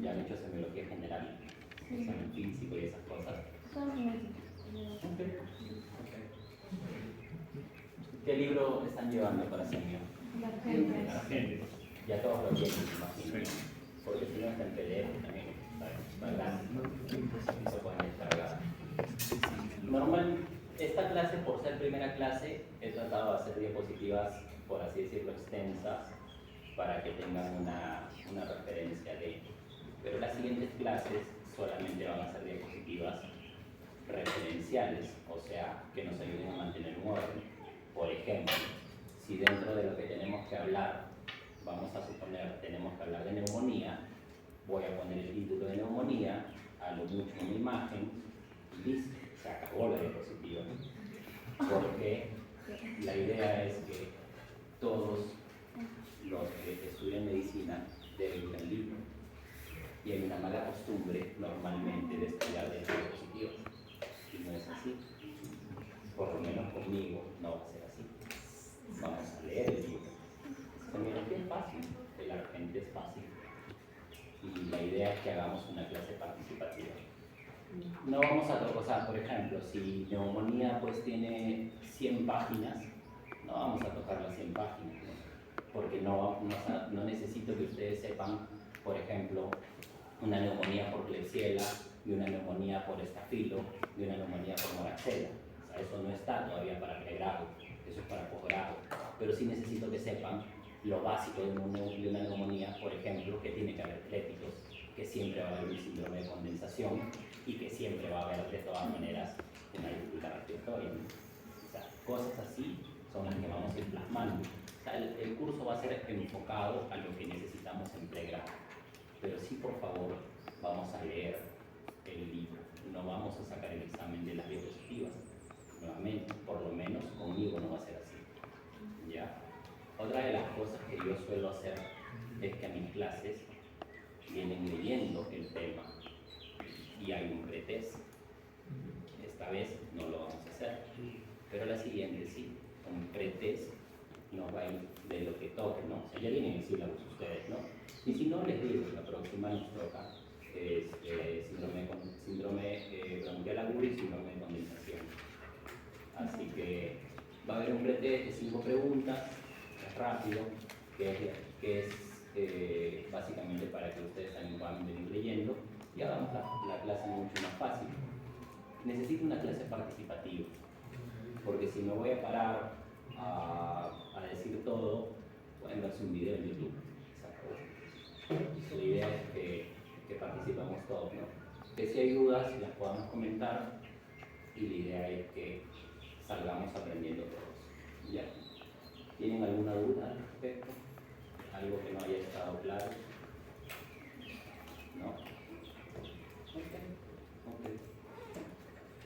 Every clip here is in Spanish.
Ya han hecho semiología general, examen físico y esas cosas. Okay. ¿Qué libro están llevando para semio? La gente. Ya todos lo tienen, me imagino. Porque si no está en PDF también, está grande, y se pueden descargar. Normal, esta clase, por ser primera clase, he tratado de hacer diapositivas, por así decirlo, extensas, para que tengan una referencia de. Pero las siguientes clases solamente van a ser diapositivas referenciales, o sea, que nos ayuden a mantener un orden. Por ejemplo, si dentro de lo que tenemos que hablar, vamos a suponer, tenemos que hablar de neumonía, voy a poner el título de neumonía, a lo mucho una imagen, y listo, se acabó la diapositiva. Porque la idea es que todos los que estudian medicina deben ir al libro. Y hay una mala costumbre normalmente de estudiar de diapositivas. Y no es así. Por lo menos conmigo no va a ser así. Vamos a leer el libro. Semiología es fácil, el argente es fácil. Y la idea es que hagamos una clase participativa. No vamos a tocar, o sea, por ejemplo, si neumonía pues tiene 100 páginas, no vamos a tocar las 100 páginas, ¿no? Porque no necesito que ustedes sepan, por ejemplo, una neumonía por Klebsiella, y una neumonía por estafilo, y una neumonía por moraxella. O sea, eso no está todavía para pregrado, eso es para posgrado. Pero sí necesito que sepan lo básico de una neumonía, por ejemplo, que tiene que haber pléticos, que siempre va a haber un síndrome de condensación y que siempre va a haber de todas maneras una dificultad respiratoria. O sea, cosas así son las que vamos a ir plasmando. O sea, el curso va a ser enfocado a lo que necesitamos en pregrado. Pero sí, por favor, vamos a leer el libro. No vamos a sacar el examen de las diapositivas. Nuevamente, por lo menos conmigo no va a ser así. ¿Ya? Otra de las cosas que yo suelo hacer es que a mis clases vienen leyendo el tema y hay un pretest. Esta vez no lo vamos a hacer, pero la siguiente sí. Un pretest nos va a ir de lo que toque, ¿no? O sea, ya vienen en sílabus ustedes, ¿no? Y si no, les digo, la próxima nos toca síndrome bronquial agudo y síndrome de condensación. Así que va a haber un pretest de 5 preguntas, es rápido, que es básicamente para que ustedes también puedan venir leyendo y hagamos la clase mucho más fácil. Necesito una clase participativa, porque si me voy a parar a decir todo, pueden verse un video en YouTube. Se acabó. La idea es que participamos todos, ¿no? Que si hay dudas las podamos comentar y la idea es que salgamos aprendiendo todos. ¿Ya? ¿Tienen alguna duda al respecto? ¿Algo que no haya estado claro? ¿No? Ok.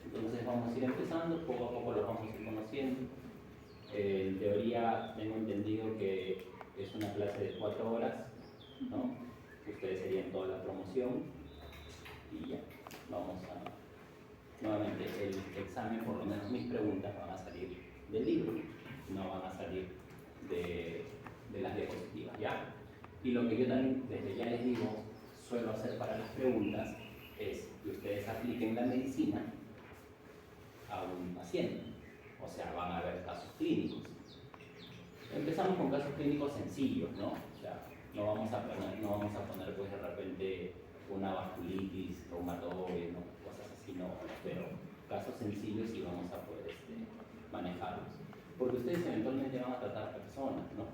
Entonces vamos a ir empezando, poco a poco los vamos a ir conociendo. En teoría tengo entendido que es una clase de 4 horas, ¿no? Ustedes serían toda la promoción y ya, vamos a... Nuevamente, el examen, por lo menos mis preguntas van a salir del libro, no van a salir de las diapositivas, ¿ya? Y lo que yo también, desde ya les digo, suelo hacer para las preguntas es que ustedes apliquen la medicina a un paciente, o sea, van a ver casos clínicos. Empezamos con casos clínicos sencillos, ¿no? O sea, no vamos a poner pues de repente una vasculitis reumatoide, ¿no? Cosas así, no, pero casos sencillos sí vamos a poder manejarlos. Porque ustedes eventualmente van a tratar personas, ¿no?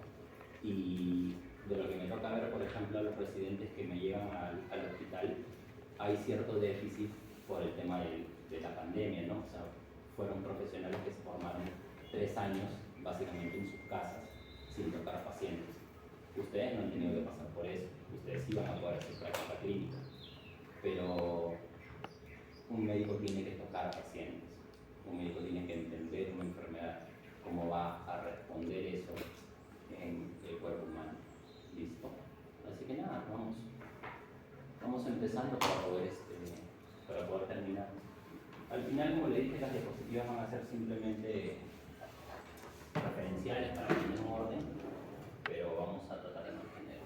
Y de lo que me toca ver, por ejemplo, a los residentes que me llegan al hospital, hay cierto déficit por el tema de la pandemia, ¿no? O sea, fueron profesionales que se formaron 3 años básicamente en sus casas sin tocar pacientes. Ustedes no han tenido que pasar por eso, ustedes sí van a poder hacer práctica clínica, pero un médico tiene que tocar pacientes, un médico tiene que entender una enfermedad, cómo va a responder eso en el cuerpo humano. ¿Listo? Así que nada, vamos empezando para poder terminar. Al final, como le dije, las diapositivas van a ser simplemente referenciales para tener un orden, pero vamos a tratar de mantener,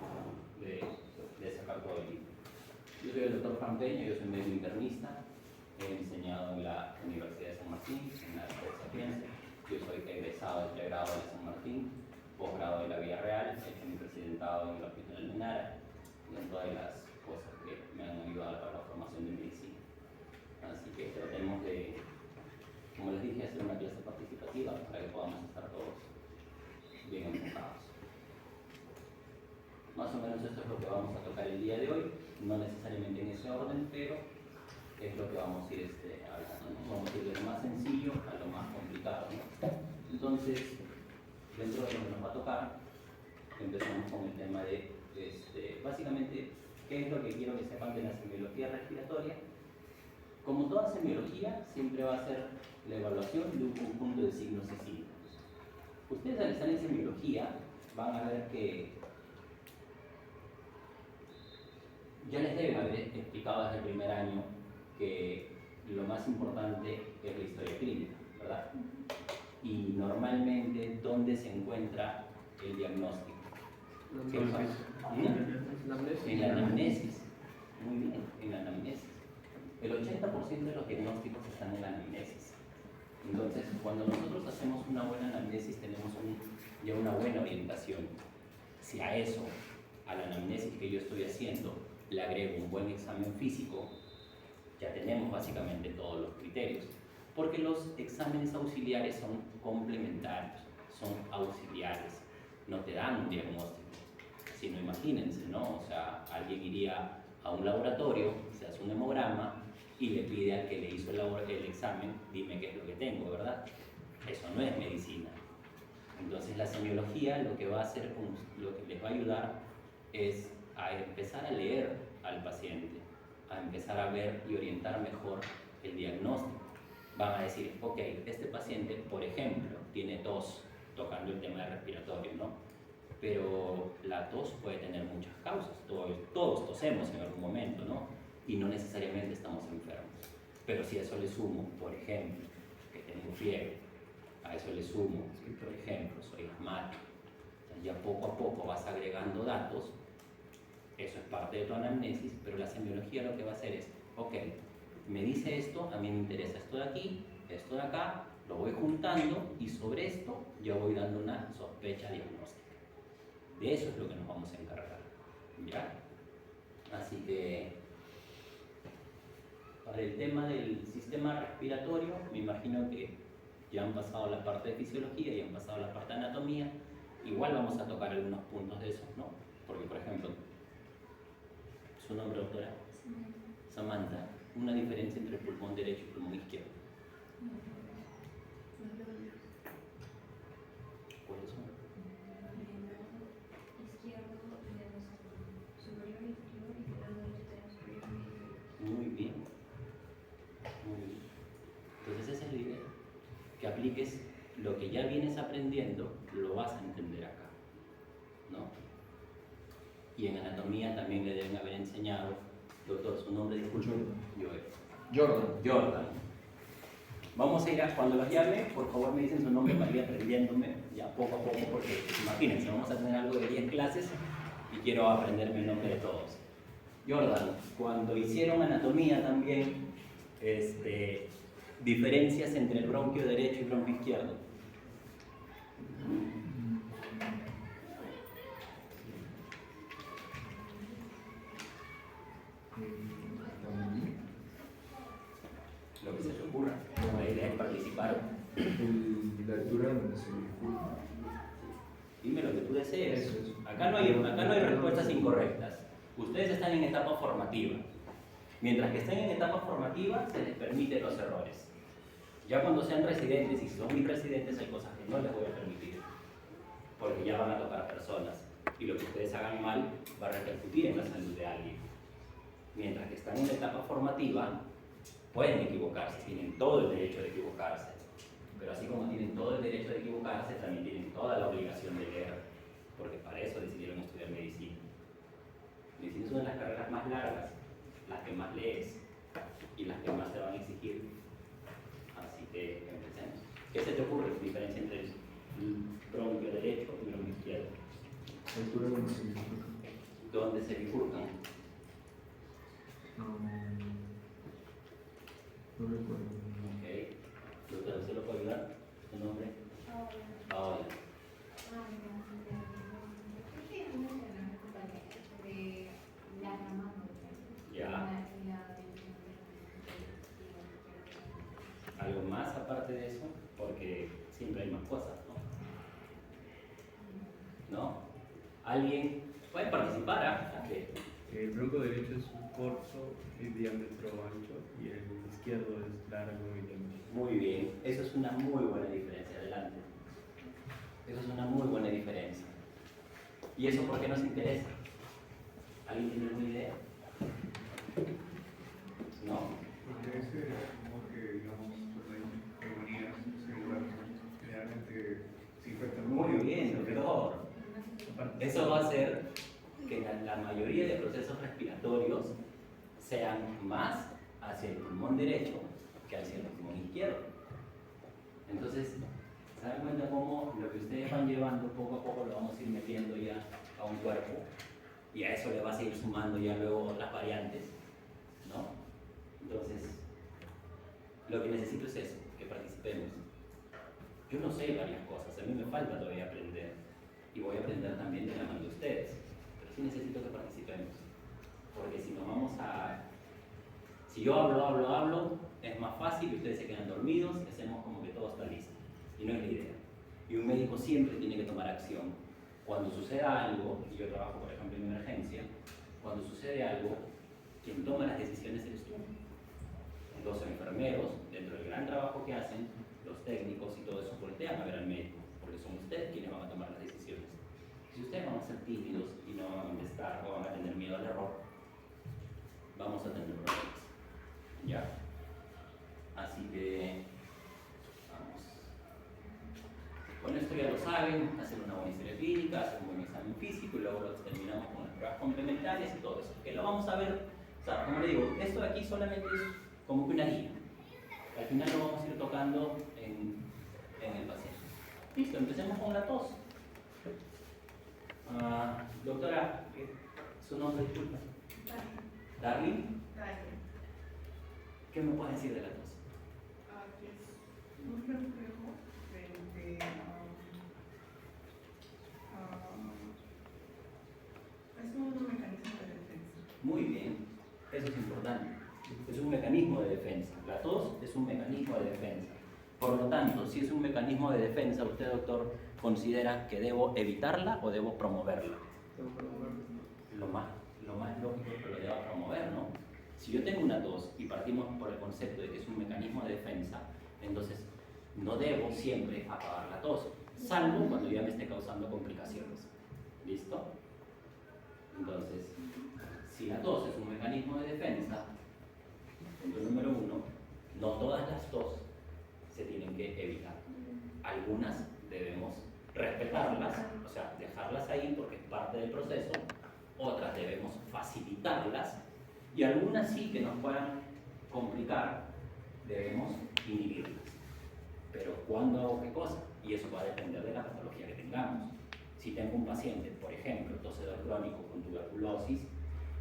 de sacar todo el libro. el doctor Juan Peña, yo soy médico internista, he enseñado en la Universidad de San Martín, en la Sapienza. Yo soy egresado del pregrado de San Martín, posgrado de la Vía Real, he hecho mi presidentado en el Hospital Menara y en todas las cosas que me han ayudado para la formación de medicina. Así que tratemos de, como les dije, hacer una clase participativa para que podamos estar todos bien enfocados. Más o menos esto es lo que vamos a tocar el día de hoy, no necesariamente en ese orden, pero es lo que vamos a ir hablando, ¿no? Vamos a ir de lo más sencillo a lo más complicado, ¿no? Entonces, dentro de lo que nos va a tocar, empezamos con el tema de, básicamente, ¿qué es lo que quiero que sepan de la semiología respiratoria? Como toda semiología, siempre va a ser la evaluación de un conjunto de signos y síntomas. Ustedes al estar en semiología van a ver que ya les deben haber explicado desde el primer año que lo más importante es la historia clínica, ¿verdad? Y normalmente, ¿dónde se encuentra el diagnóstico? ¿Qué pasa? En la anamnesis. Muy bien, en la anamnesis. El 80% de los diagnósticos están en la anamnesis. Entonces, cuando nosotros hacemos una buena anamnesis, tenemos ya una buena orientación. Si a eso, a la anamnesis que yo estoy haciendo, le agrego un buen examen físico, ya tenemos básicamente todos los criterios. Porque los exámenes auxiliares son complementarios, son auxiliares, no te dan un diagnóstico. Si no, imagínense, ¿no? O sea, alguien iría a un laboratorio, se hace un hemograma y le pide al que le hizo el examen, dime qué es lo que tengo, ¿verdad? Eso no es medicina. Entonces la semiología lo que va a hacer, lo que les va a ayudar es a empezar a leer al paciente, a empezar a ver y orientar mejor el diagnóstico. Van a decir, ok, este paciente, por ejemplo, tiene tos, tocando el tema de respiratorio, ¿no? Pero la tos puede tener muchas causas, todos tosemos en algún momento, ¿no? Y no necesariamente estamos enfermos. Pero si a eso le sumo, por ejemplo, que tengo fiebre, a eso le sumo, por ejemplo, soy asmático, ya poco a poco vas agregando datos. Eso es parte de tu anamnesis, pero la semiología lo que va a hacer es, ok, me dice esto, a mí me interesa esto de aquí, esto de acá, lo voy juntando y sobre esto yo voy dando una sospecha diagnóstica. De eso es lo que nos vamos a encargar, ¿ya? Así que, para el tema del sistema respiratorio, me imagino que ya han pasado la parte de fisiología y han pasado la parte de anatomía. Igual vamos a tocar algunos puntos de esos, ¿no? Porque, por ejemplo, ¿su nombre, doctora? Samantha. Una diferencia entre el pulmón derecho y el pulmón izquierdo. ¿Cuáles son? Muy bien. Muy bien. Entonces esa es la idea. Que apliques lo que ya vienes aprendiendo, lo vas a entender acá, ¿no? Y en anatomía también le deben haber enseñado, doctor, su nombre, disculpe. Jordan. Vamos a ir cuando los llame, por favor me dicen su nombre para ir aprendiéndome ya poco a poco, porque imagínense, vamos a tener algo de 10 clases y quiero aprenderme el nombre de todos. Jordan, cuando hicieron anatomía también, diferencias entre el bronquio derecho y el bronquio izquierdo. Lo que se te ocurra, la idea es participar. La altura donde se bifurca. Dime lo que tú desees. Eso. Acá no hay respuestas incorrectas. Ustedes están en etapa formativa. Mientras que estén en etapa formativa, se les permite los errores. Ya cuando sean residentes, y si son mis residentes, hay cosas que no les voy a permitir. Porque ya van a tocar personas. Y lo que ustedes hagan mal va a repercutir en la salud de alguien. Mientras que están en etapa formativa, pueden equivocarse, tienen todo el derecho de equivocarse. Pero así como tienen todo el derecho de equivocarse, también tienen toda la obligación de leer. Porque para eso decidieron estudiar medicina. Medicina es una de las carreras más largas, las que más lees y las que más te van a exigir. Así que empecemos. ¿Qué se te ocurre? La diferencia entre el bronquio derecho y el bronquio izquierdo. La altura donde se bifurca. ¿Dónde se bifurcan? No recuerdo. Ok. Doctora, ¿usted lo puede ayudar? ¿Su nombre? Paola. Ya. ¿Algo más aparte de eso? Porque siempre hay más cosas, ¿no? ¿No? ¿Alguien puede participar? ¿Ah? Ok. El bronco derecho es corto y diámetro ancho y el izquierdo es largo y diámetro. Muy bien, eso es una muy buena diferencia. Adelante. Eso es una muy buena diferencia. ¿Y eso por qué nos interesa? ¿Alguien tiene alguna idea? ¿No? Porque ese como que, digamos, pues hay armonías celulares, generalmente 50 Muy bien, doctor. Eso va a hacer que la mayoría de procesos respiratorios sean más hacia el pulmón derecho que hacia el pulmón izquierdo. Entonces, ¿se dan cuenta cómo lo que ustedes van llevando poco a poco lo vamos a ir metiendo ya a un cuerpo? Y a eso le vas a ir sumando ya luego otras variantes, ¿no? Entonces, lo que necesito es eso, que participemos. Yo no sé varias cosas, a mí me falta todavía aprender. Y voy a aprender también de la mano de ustedes. Pero sí necesito que participemos. Porque si nos vamos a... Si yo hablo, es más fácil y ustedes se quedan dormidos y hacemos como que todo está listo. Y no es la idea. Y un médico siempre tiene que tomar acción. Cuando suceda algo, y yo trabajo por ejemplo en emergencia, cuando sucede algo, quien toma las decisiones eres tú. Los enfermeros, dentro del gran trabajo que hacen, los técnicos y todo eso voltean a ver al médico, porque son ustedes quienes van a tomar las decisiones. Si ustedes van a ser tímidos y no van a contestar o van a tener miedo al error, vamos a tener problemas. ¿Ya? Así que, vamos. Con esto ya lo saben, hacer una buena historia clínica, hacer un buen examen físico y luego lo terminamos con las pruebas complementarias y todo eso. Que lo vamos a ver, o sea, como le digo, esto de aquí solamente es como que una guía. Al final lo vamos a ir tocando en el paciente. Listo, empecemos con la tos. Doctora, ¿su nombre, disculpa? Darling. ¿Qué me puede decir de la tos? Es un reflejo de es un mecanismo de defensa. Muy bien, eso es importante. Es un mecanismo de defensa. La tos es un mecanismo de defensa. Por lo tanto, si es un mecanismo de defensa, usted, doctor, considera que debo evitarla o debo promoverla. Lo más lógico es que lo deba promover, ¿no? Si yo tengo una tos y partimos por el concepto de que es un mecanismo de defensa, entonces no debo siempre apagar la tos, salvo cuando ya me esté causando complicaciones. ¿Listo? Entonces, si la tos es un mecanismo de defensa, punto número uno, no todas las tos se tienen que evitar. Algunas debemos respetarlas, o sea, dejarlas ahí porque es parte del proceso, otras debemos facilitarlas y algunas sí que nos puedan complicar, debemos inhibirlas. Pero ¿cuándo hago qué cosa? Y eso va a depender de la patología que tengamos. Si tengo un paciente, por ejemplo, tosedor crónico con tuberculosis,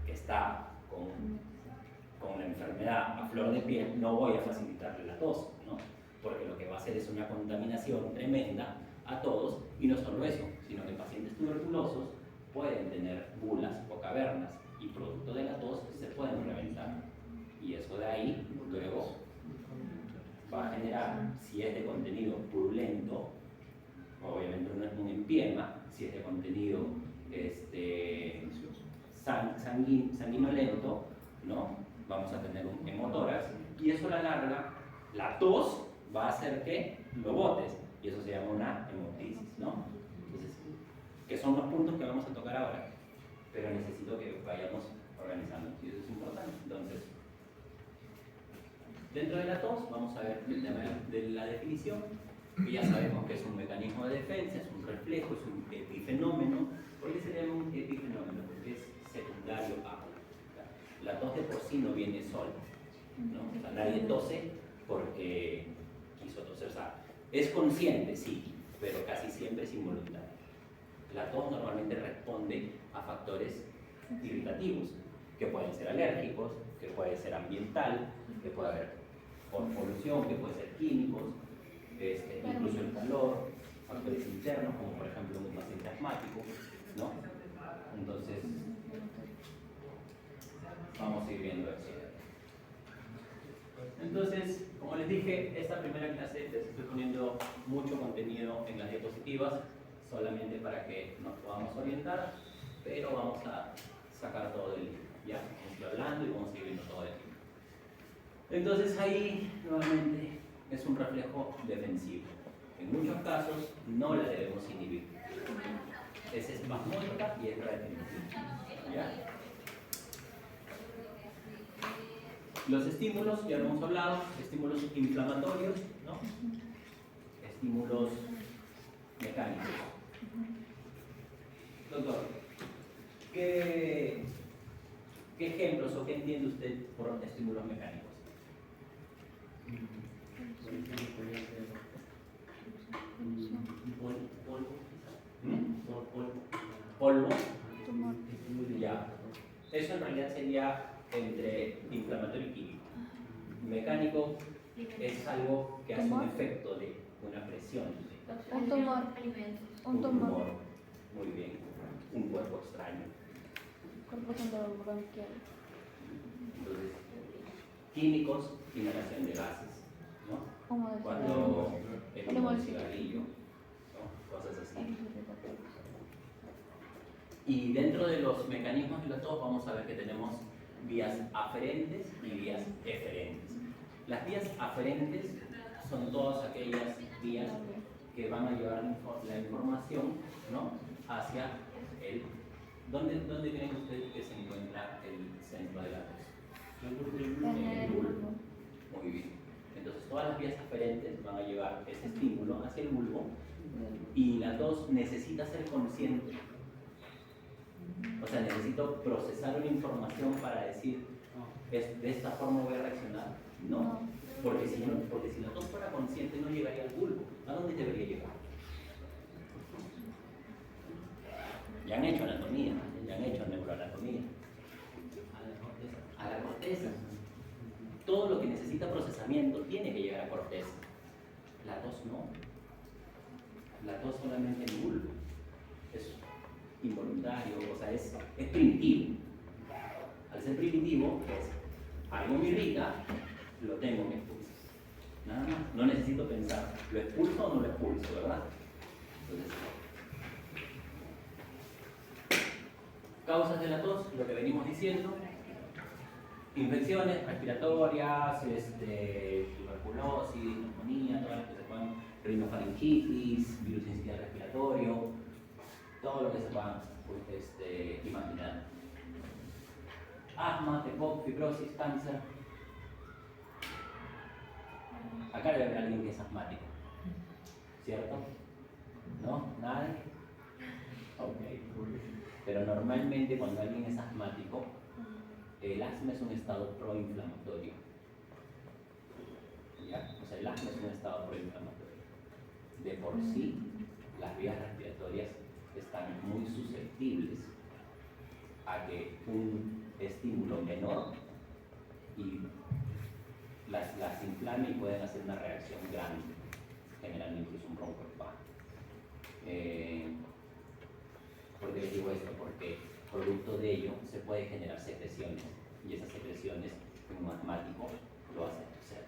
que está con la enfermedad a flor de piel, no voy a facilitarle la tos, ¿no? Porque lo que va a hacer es una contaminación tremenda a todos, y no solo eso, sino que pacientes tuberculosos pueden tener bulas o cavernas, y producto de la tos se pueden reventar. Y eso de ahí, luego, va a generar, si es de contenido purulento, obviamente no es un empiema, si es de contenido sanguinolento, ¿no? Vamos a tener un hemotórax, y eso a la larga, la tos va a hacer que lo botes, y eso se llama una hemoptisis, ¿no? Entonces, que son los puntos que vamos a tocar ahora, pero necesito que vayamos organizando, y eso es importante. Entonces, dentro de la tos, vamos a ver el tema de la definición, que ya sabemos que es un mecanismo de defensa, es un reflejo, es un epifenómeno. ¿Por qué se llama un epifenómeno? Porque es secundario a. La tos de por sí no viene sola, ¿no? O sea, nadie tose porque quiso toser. O sea, es consciente, sí, pero casi siempre es involuntario. La tos normalmente responde a factores irritativos. que pueden ser alérgicos, que puede ser ambiental, que puede haber por polución, que puede ser químicos, incluso el calor, factores internos, como por ejemplo un paciente asmático, ¿no? Entonces, vamos a ir viendo eso. Entonces, como les dije, esta primera clase les estoy poniendo mucho contenido en las diapositivas, solamente para que nos podamos orientar, pero vamos a sacar todo del libro, ¿ya? Vamos hablando y vamos a ir viendo todo el libro. Entonces ahí, nuevamente, es un reflejo defensivo. En muchos casos, no la debemos inhibir. Es espasmódica y es retentiva, ¿ya? Los estímulos, ya lo hemos hablado, estímulos inflamatorios, ¿no? Estímulos mecánicos. Doctor, ¿qué ejemplos o qué entiende usted por estímulos mecánicos? Por ejemplo, podría ser Polvo. Ya. Eso en realidad sería entre inflamatorio y químico. Mecánico es algo que hace un efecto de una presión. Un tumor. Un tumor. Muy bien. Un cuerpo extraño. Cuerpo centrobronquial. Entonces, químicos, inhalación de gases, ¿no? Humo de Cuando el humo del cigarro. cigarrillo, ¿no? Cosas así. Y dentro de los mecanismos de la tos vamos a ver que tenemos vías aferentes y vías eferentes. Las vías aferentes son todas aquellas vías que van a llevar la información, ¿no? Hacia el... ¿Dónde creen ustedes que se encuentra el centro de la tos? En el bulbo. Muy bien. Entonces todas las vías aferentes van a llevar ese estímulo hacia el bulbo y la tos necesita ser consciente. O sea, necesito procesar una información para decir, ¿de esta forma voy a reaccionar? No, porque si la tos fuera consciente no llegaría al bulbo. ¿A dónde debería llegar? Ya han hecho anatomía, ya han hecho neuroanatomía. A la corteza. Todo lo que necesita procesamiento tiene que llegar a corteza. La tos no. La tos solamente en el bulbo. Es involuntario, o sea, es primitivo. Al ser primitivo, es algo me irrita, lo tengo que expulsar. Nada más, no necesito pensar, ¿lo expulso o no lo expulso, verdad? Entonces, causas de la tos, lo que venimos diciendo, infecciones respiratorias, tuberculosis, neumonía, todas las que se puedan, rinofaringitis, virus sincitial respiratorio, todo lo que se puedan imaginar. Asma, TEPOC, fibrosis, cáncer. Acá debe haber alguien que es asmático, ¿cierto? ¿No? ¿Nadie? Ok. Pero normalmente cuando alguien es asmático, el asma es un estado proinflamatorio. ¿Ya? O sea, el asma es un estado proinflamatorio. De por sí, las vías respiratorias están muy susceptibles a que un estímulo menor y las inflame y pueden hacer una reacción grande, generando incluso un broncoespasmo. ¿Por qué les digo esto? Porque producto de ello se puede generar secreciones y esas secreciones en un asmático lo hacen toser.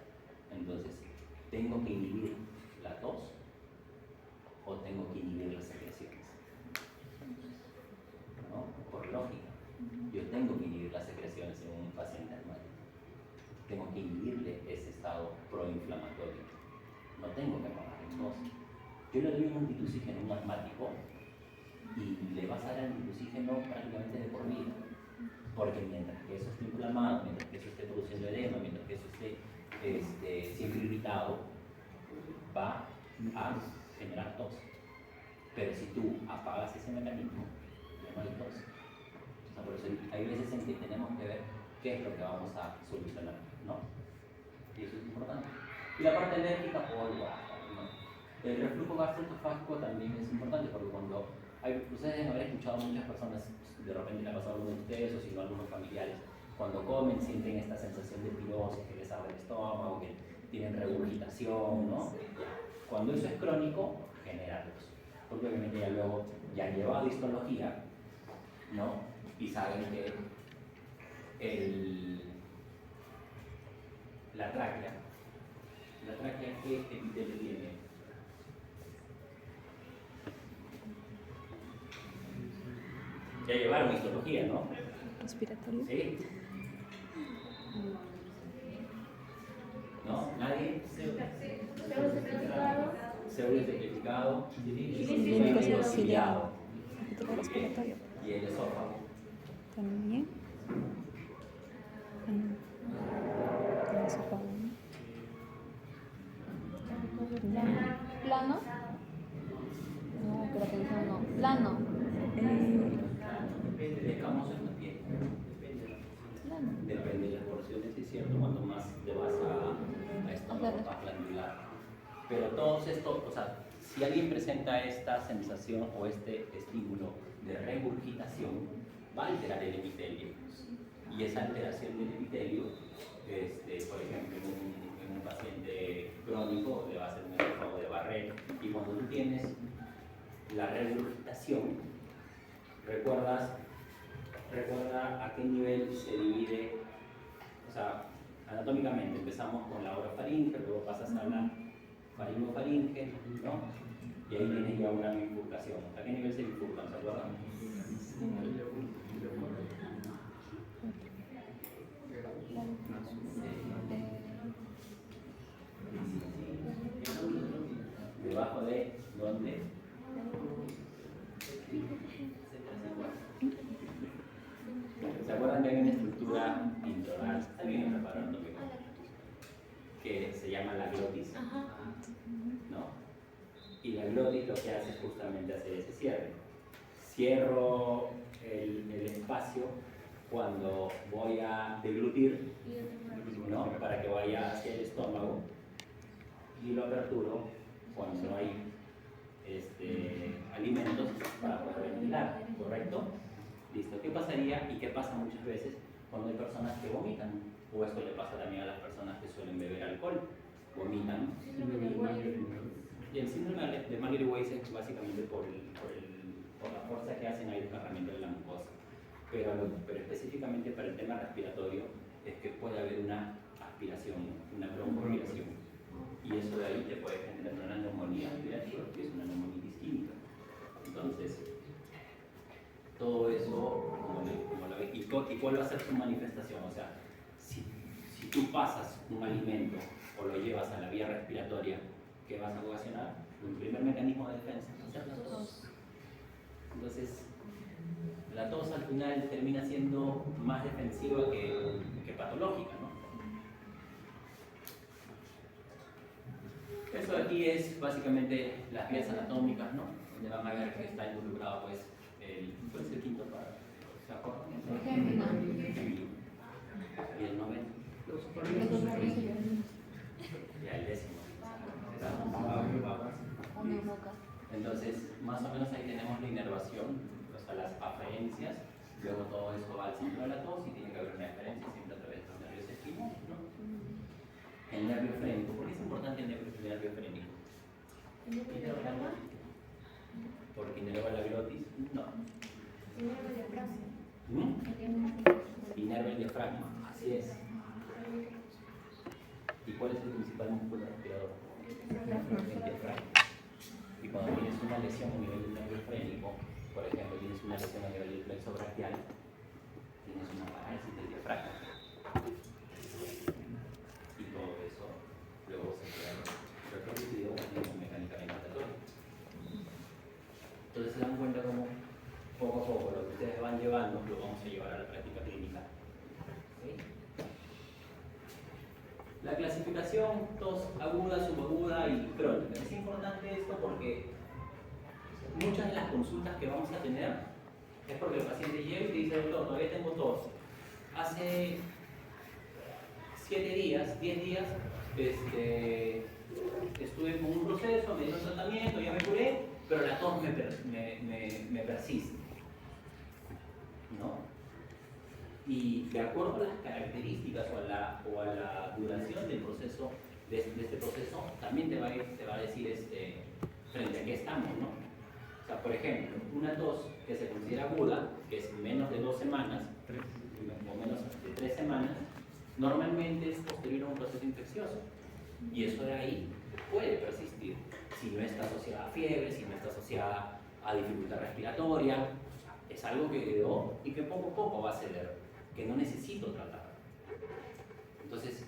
Entonces, ¿tengo que inhibir la tos o tengo que inhibir las secreciones? ¿No? Por lógica, yo tengo que inhibir las secreciones en un paciente asmático. Tengo que inhibirle ese estado proinflamatorio. No tengo que apagar el tos. Yo le doy un antitusígeno a un asmático y le vas a dar antitusígeno prácticamente de por vida. Porque mientras que eso esté inflamado, mientras que eso esté produciendo edema, mientras que eso esté siempre irritado, va a generar tos. Pero si tú apagas ese mecanismo, ya no hay tos. O sea, por eso hay veces en que tenemos que ver qué es lo que vamos a solucionar, ¿no? Y eso es importante. Y la parte alérgica, polvo, ¿no? El reflujo gastroesofágico también es importante porque cuando ustedes deben haber escuchado a muchas personas, de repente le ha pasado a alguno de ustedes, o si no sino algunos familiares, cuando comen sienten esta sensación de pirosis, que les abre el estómago, que tienen regurgitación, ¿no? Cuando eso es crónico, genera tos. Porque obviamente ya luego ya han llevado histología, ¿no? Y saben que la tráquea, ¿qué epitelio tiene? Ya llevaron histología, ¿no? Respiratorio. ¿Sí? ¿No? ¿Nadie? Pseudoespecificado, Cilíndrico ciliado. Epitelio respiratorio. y el esófago. También. El esófago, ¿no? ¿Plano? No, pero atención, no. Plano. Depende de escamoso en la piel. Plano. Depende de las porciones, es cierto, cuanto más te vas a estómago, más glandular. Pero todos estos, o sea, si alguien presenta esta sensación o este estímulo de regurgitación, va a alterar el epitelio. Y esa alteración del epitelio, por ejemplo, en un paciente crónico, le va a hacer un esófago de Barrett. Y cuando tú tienes la regurgitación, recuerda a qué nivel se divide, o sea, anatómicamente empezamos con la orofaringe, luego pasas a la faringofaringe, ¿no? Y ahí tienes ya una bifurcación. ¿A qué nivel se bifurcan? ¿Se acuerdan? Debajo de ¿dónde? ¿Se acuerdan que hay una estructura intoral? Alguien me preparó que se llama la glotis, ¿no? Y la glotis lo que hace es justamente hacer ese cierre. Cierro el espacio cuando voy a deglutir, ¿no? Para que vaya hacia el estómago, y lo aperturo cuando no hay alimentos para poder ventilar, ¿correcto? Listo. ¿Qué pasaría y qué pasa muchas veces cuando hay personas que vomitan? O esto le pasa también a las personas que suelen beber alcohol, vomitan. Y el síndrome de Maguire-Weiss es básicamente por la fuerza que hacen al desgarramiento de la mucosa. Pero específicamente para el tema respiratorio es que puede haber una aspiración, una broncoaspiración. Y eso de ahí te puede generar una neumonía aspirativa, que es una neumonitis química. Entonces, todo eso, ¿y cuál va a ser su manifestación? O sea, si tú pasas un alimento o lo llevas a la vía respiratoria, ¿qué vas a ocasionar? El primer mecanismo de defensa, hacer la tos. Entonces, la tos al final termina siendo más defensiva que patológica, ¿no? Eso de aquí es básicamente las vías anatómicas, ¿no? Donde van a ver que está involucrado, pues, ¿cuál es el quinto párrafo? ¿Se acuerdan? Y el noveno. Ya el décimo. Entonces, más o menos ahí tenemos la inervación, o sea, las aferencias, luego todo eso va al centro de la tos y tiene que haber una aferencia siempre a través de los nervios espinosos, ¿no? El nervio frénico, ¿por qué es importante el nervio frénico? Porque inerva la glotis, no. Inerva el diafragma, así es. ¿Y cuál es el principal músculo respirador? El diafragma. Y cuando tienes una lesión a nivel del nervio frénico, por ejemplo, tienes una lesión a nivel del plexo braquial, tienes una parálisis del diafragma. Y todo eso luego se queda reproducido en mecánica ventilatoria. Entonces se dan cuenta como poco a poco lo que ustedes van llevando lo vamos a llevar a la práctica clínica. ¿Sí? La clasificación, tos aguda, subaguda y crónica. Es importante esto porque muchas de las consultas que vamos a tener es porque el paciente llega y te dice: doctor, todavía tengo tos. Hace 7 días, 10 días, estuve con un proceso, me dieron tratamiento, ya me curé, pero la tos me persiste, ¿no? Y de acuerdo a las características o a la duración del proceso, de este proceso, también te va a decir frente a qué estamos, ¿no? O sea, por ejemplo, una tos que se considera aguda, que es menos de 2 semanas, o menos de 3 semanas, normalmente es posterior a un proceso infeccioso. Y eso de ahí puede persistir. Si no está asociada a fiebre, si no está asociada a dificultad respiratoria, es algo que quedó y que poco a poco va a ceder, que no necesito tratar. Entonces,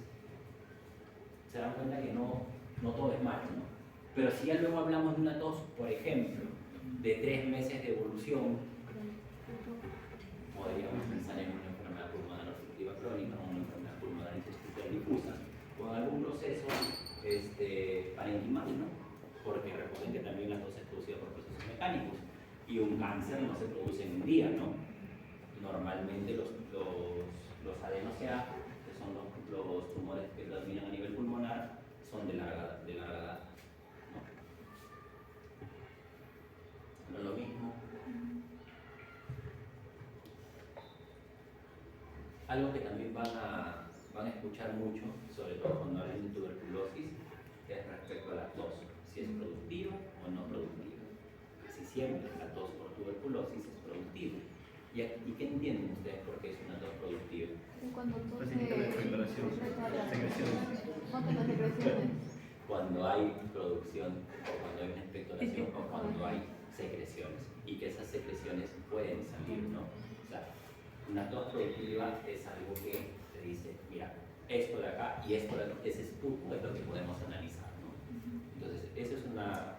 se dan cuenta que no todo es malo, ¿no? Pero si ya luego hablamos de una tos, por ejemplo, de 3 meses de evolución, podríamos pensar en una enfermedad pulmonar obstructiva crónica o una enfermedad pulmonar intersticial difusa, o en algún proceso parenquimal, ¿no? Porque recuerden que también la tos es producida por procesos mecánicos y un cáncer no se produce en un día, ¿no? Normalmente los adenoceá, que son los tumores que dominan a nivel pulmonar, son de larga edad, ¿no? No es lo mismo. Algo que también van a escuchar mucho, sobre todo cuando hablan de tuberculosis, es respecto a la tos, si es productiva o no productiva. Casi siempre la tos por tuberculosis es productiva. ¿Y qué entienden ustedes por qué es una tos productiva? Cuando tú Facilita la exploración, secreciones. ¿Cuántas las secreciones? Cuando hay producción, o cuando hay una expectoración, o cuando hay secreciones, y que esas secreciones pueden salir, ¿no? O sea, una tos productiva es algo que te dice, mira, esto de acá y esto de acá, ese esputo es lo que podemos analizar, ¿no? Entonces, eso es una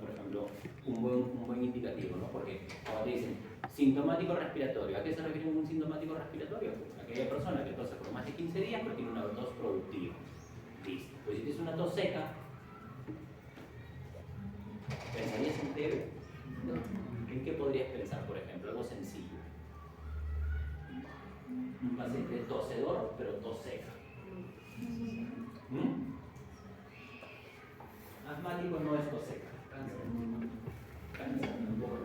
por ejemplo, un buen indicativo, ¿no? Porque cuando te dicen sintomático respiratorio, ¿a qué se refiere un sintomático respiratorio? Aquella persona que tose por más de 15 días pero tiene una tos productiva. Listo. Pues si tienes una tos seca, ¿pensarías en TB? No. ¿En qué podrías pensar, por ejemplo? Algo sencillo. Un paciente tosedor, pero tos seca. Asmático no es tos seca. Cáncer tampoco.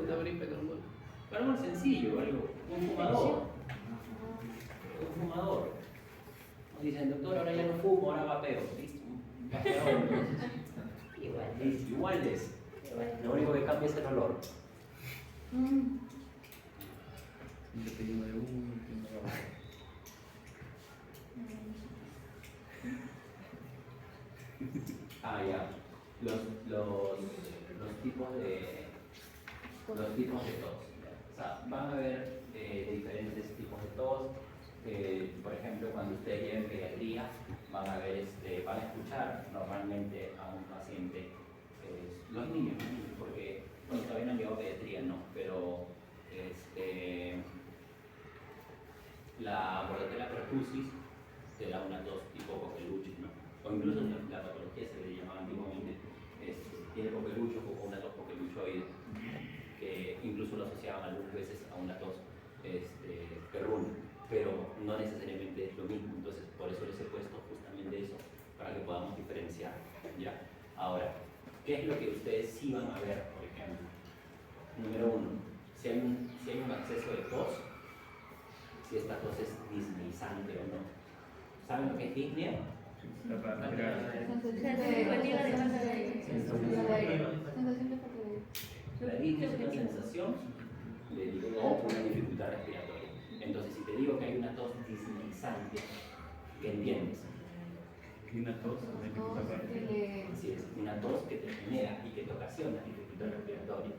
Pero algo sencillo, un fumador. Un fumador. Nos dicen, doctor, ahora ya no fumo, ahora vapeo. Listo. Igual es. Lo único que cambia es el olor. Dependiendo de uno, Ya. Los tipos de tos. O sea, van a haber diferentes tipos de tos. Por ejemplo, cuando ustedes lleven pediatría, van a escuchar normalmente a un paciente, los niños, porque bueno, todavía no han llegado a pediatría, ¿no? Pero la Bordetella pertussis te da una tos tipo coqueluche, ¿no? O incluso la patología se le llamaba antiguamente, tiene coquelucho o una tos coqueluchoide, que incluso lo asociaban algunas veces a una tos perruna, pero no necesariamente es lo mismo. Entonces, por eso les he puesto justamente eso, para que podamos diferenciar, ¿ya? Ahora, ¿qué es lo que ustedes sí van a ver, por ejemplo? Número 1, si hay un acceso de tos, si esta tos es disneizante o no. ¿Saben lo que es disnea? La disnea es una sensación o una dificultad respiratoria. Entonces, si te digo que hay una tos disneizante, ¿qué entiendes? Una tos, Así es, una tos que te genera y que te ocasiona dificultad respiratoria,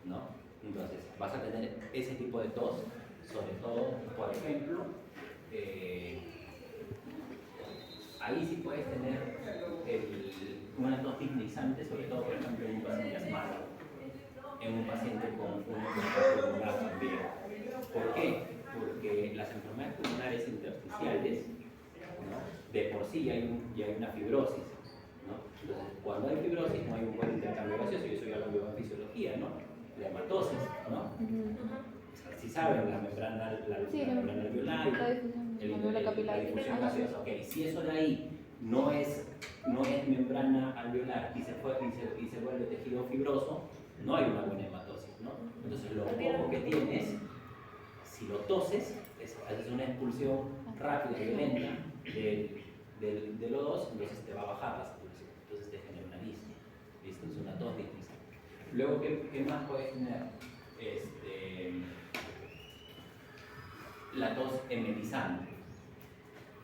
¿no? Entonces, vas a tener ese tipo de tos, sobre todo, por ejemplo, ahí sí puedes tener una tos disneizante, sobre todo, por ejemplo, en un paciente asmático, en un paciente con una enfermedad pulmonar también. ¿Por qué? Porque las enfermedades pulmonares intersticiales, ¿no? De por sí ya hay una fibrosis, ¿no? Entonces, cuando hay fibrosis no hay un buen intercambio gaseoso, y eso ya lo veo en fisiología, ¿no? La hematosis, ¿no? Si saben, la membrana alveolar, la difusión gaseosa, ok, si eso de ahí no es membrana alveolar y se vuelve tejido fibroso, no hay una buena hematosis, ¿no? Entonces, lo poco que tienes, si lo toses, haces una expulsión rápida y lenta de los dos, entonces te va a bajar la saturación, entonces te genera una disnea. ¿Listo? Es una tos disnea. Luego, ¿qué más puedes tener? La tos emetizante.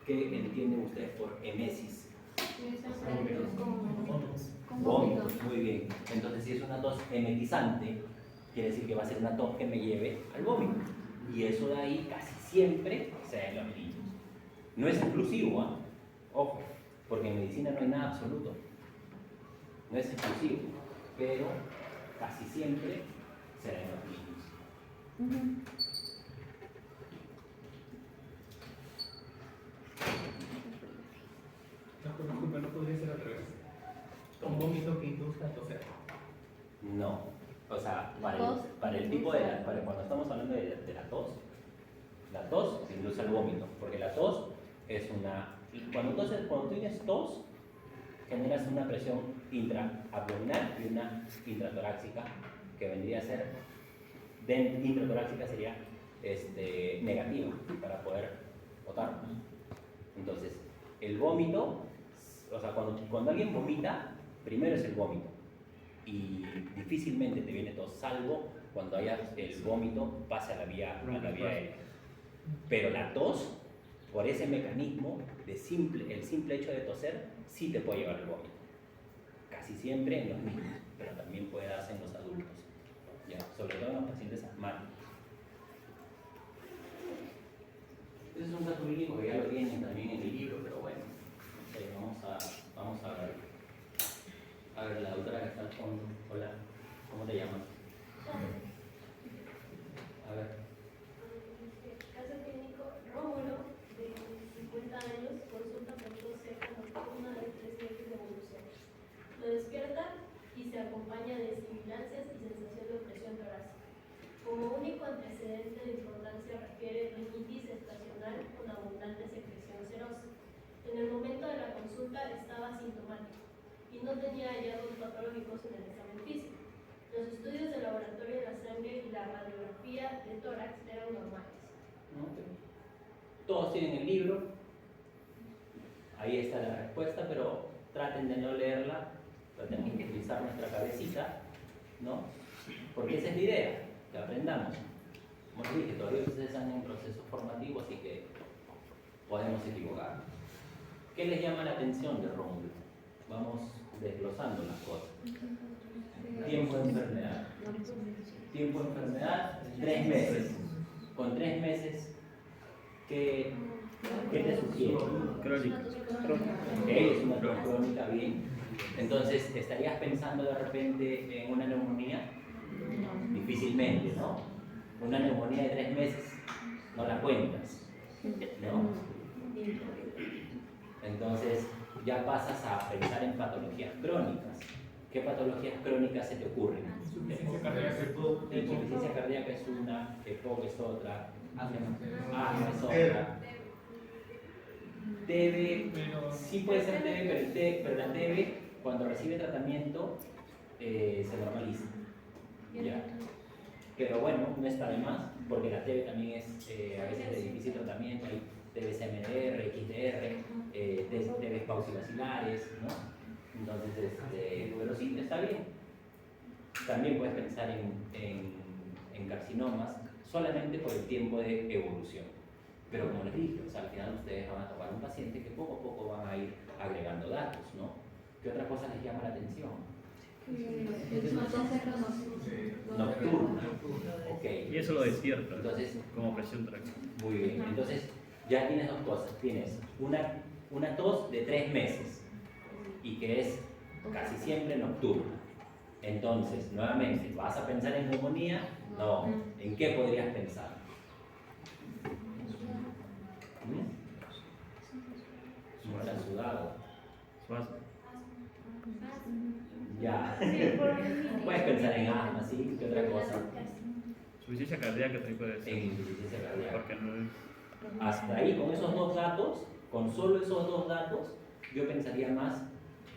¿Qué entienden ustedes por emesis? Con Vómito. vómito. Muy bien. Entonces, si es una tos emetizante, quiere decir que va a ser una tos que me lleve al vómito. Y eso de ahí casi siempre se da en los niños. No es exclusivo, ¿ah? Ojo, porque en medicina no hay nada absoluto. No es exclusivo, pero casi siempre se da en los niños. No, disculpa, no podría ser al revés. Un vómito que induzca a toser. No. O sea, La tos para el tipo de para cuando estamos hablando de la tos induce al vómito, porque la tos es una... Cuando tú tienes tos, generas una presión intraabdominal y una intratorácica, que vendría a ser, intratorácica sería negativa para poder botarnos. Entonces, el vómito, o sea, cuando alguien vomita, primero es el vómito. Y difícilmente te viene tos, salvo cuando el vómito pase a la vía aérea. Pero la tos, por ese mecanismo, el simple hecho de toser, sí te puede llevar el vómito. Casi siempre en los niños, pero también puede darse en los adultos, ¿ya? Sobre todo en los pacientes asmáticos. Ese es un caso clínico que ya lo tienen también en el libro, pero bueno, vamos a ver. A ver, la doctora que está al fondo. Hola, ¿cómo te llamas? A ver. Caso clínico, Rómulo, de 50 años, consulta por tos seca nocturna de 3 meses de evolución. Lo despierta y se acompaña de sibilancias y sensación de opresión torácica. Como único antecedente de importancia refiere rinitis estacional con abundante secreción serosa. En el momento de la consulta estaba asintomático y no tenía hallazgos patológicos en el examen físico. Los estudios de laboratorio de la sangre y la radiografía de tórax eran normales. Todos tienen el libro, ahí está la respuesta, pero traten de no leerla, tratemos de utilizar nuestra cabecita, ¿no? Porque esa es la idea, que aprendamos. Como les dije, todavía ustedes están en proceso formativo, así que podemos equivocar. ¿Qué les llama la atención de Rómulo? Vamos desglosando las cosas. Tiempo de enfermedad. Tiempo de enfermedad, 3 meses. Con 3 meses, ¿qué te sugiere? Crónica. Ok, es una tos crónica, bien. Entonces, ¿estarías pensando de repente en una neumonía? Difícilmente, ¿no? Una neumonía de 3 meses, no la cuentas, ¿no? Entonces, ya pasas a pensar en patologías crónicas. ¿Qué patologías crónicas se te ocurren? Insuficiencia cardíaca, Insuficiencia cardíaca es una, EPOC es otra, asma es otra. TB, sí puede ser TB, pero la TB cuando recibe tratamiento se normaliza. Ya. Pero bueno, no está de más, porque la TB también es a veces de difícil tratamiento, hay TB CMDR, XDR, TB pausivacilares, ¿no? Entonces, pero sí, está bien. También puedes pensar en carcinomas solamente por el tiempo de evolución. Pero como les dije, o sea, al final ustedes van a tomar un paciente que poco a poco van a ir agregando datos, ¿no? ¿Qué otra cosa les llama la atención? Nocturna. Ok. Y eso lo despierta, Entonces, como presión torácica. muy bien. Entonces, ya tienes dos cosas. Tienes una tos de 3 meses y que es casi siempre nocturna. Entonces, nuevamente, ¿vas a pensar en neumonía? No. ¿En qué podrías pensar? No tan sudado. Suazo. Ya. Puedes pensar en asma, ¿sí? ¿Qué otra cosa? Insuficiencia cardíaca también puede ser. En insuficiencia cardíaca. Porque no es... Hasta ahí, con esos dos datos, con solo esos dos datos, yo pensaría más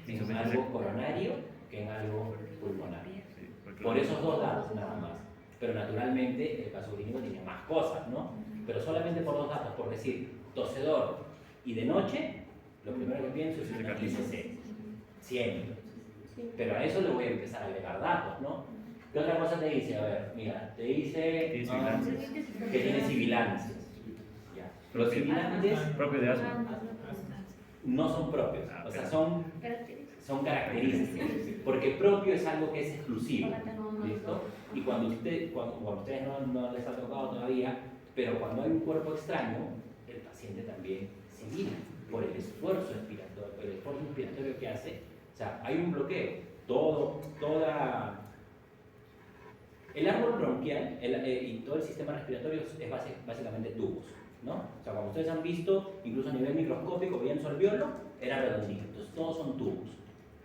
en algo coronario que en algo pulmonar. Sí, porque Por esos dos datos nada más. pero naturalmente el caso clínico tiene más cosas, ¿no? Pero solamente por dos datos, por decir, tosedor y de noche, lo primero que pienso es una ICC, siempre. Pero a eso le voy a empezar a agregar datos, ¿no? ¿Qué otra cosa te dice? A ver, mira, te dice Tiene sibilancias. que tiene sibilancias. Ya. Los sibilantes Propio de asma. no son propios, o sea, son características, porque propio es algo que es exclusivo, ¿listo? Y cuando ustedes no les ha tocado todavía, pero cuando hay un cuerpo extraño, el paciente también se mira por el esfuerzo inspiratorio que hace, o sea, hay un bloqueo, el árbol bronquial y todo el sistema respiratorio es básicamente tubos, ¿no? O sea, como ustedes han visto, incluso a nivel microscópico, veían su alveolo, era redondito, entonces todos son tubos,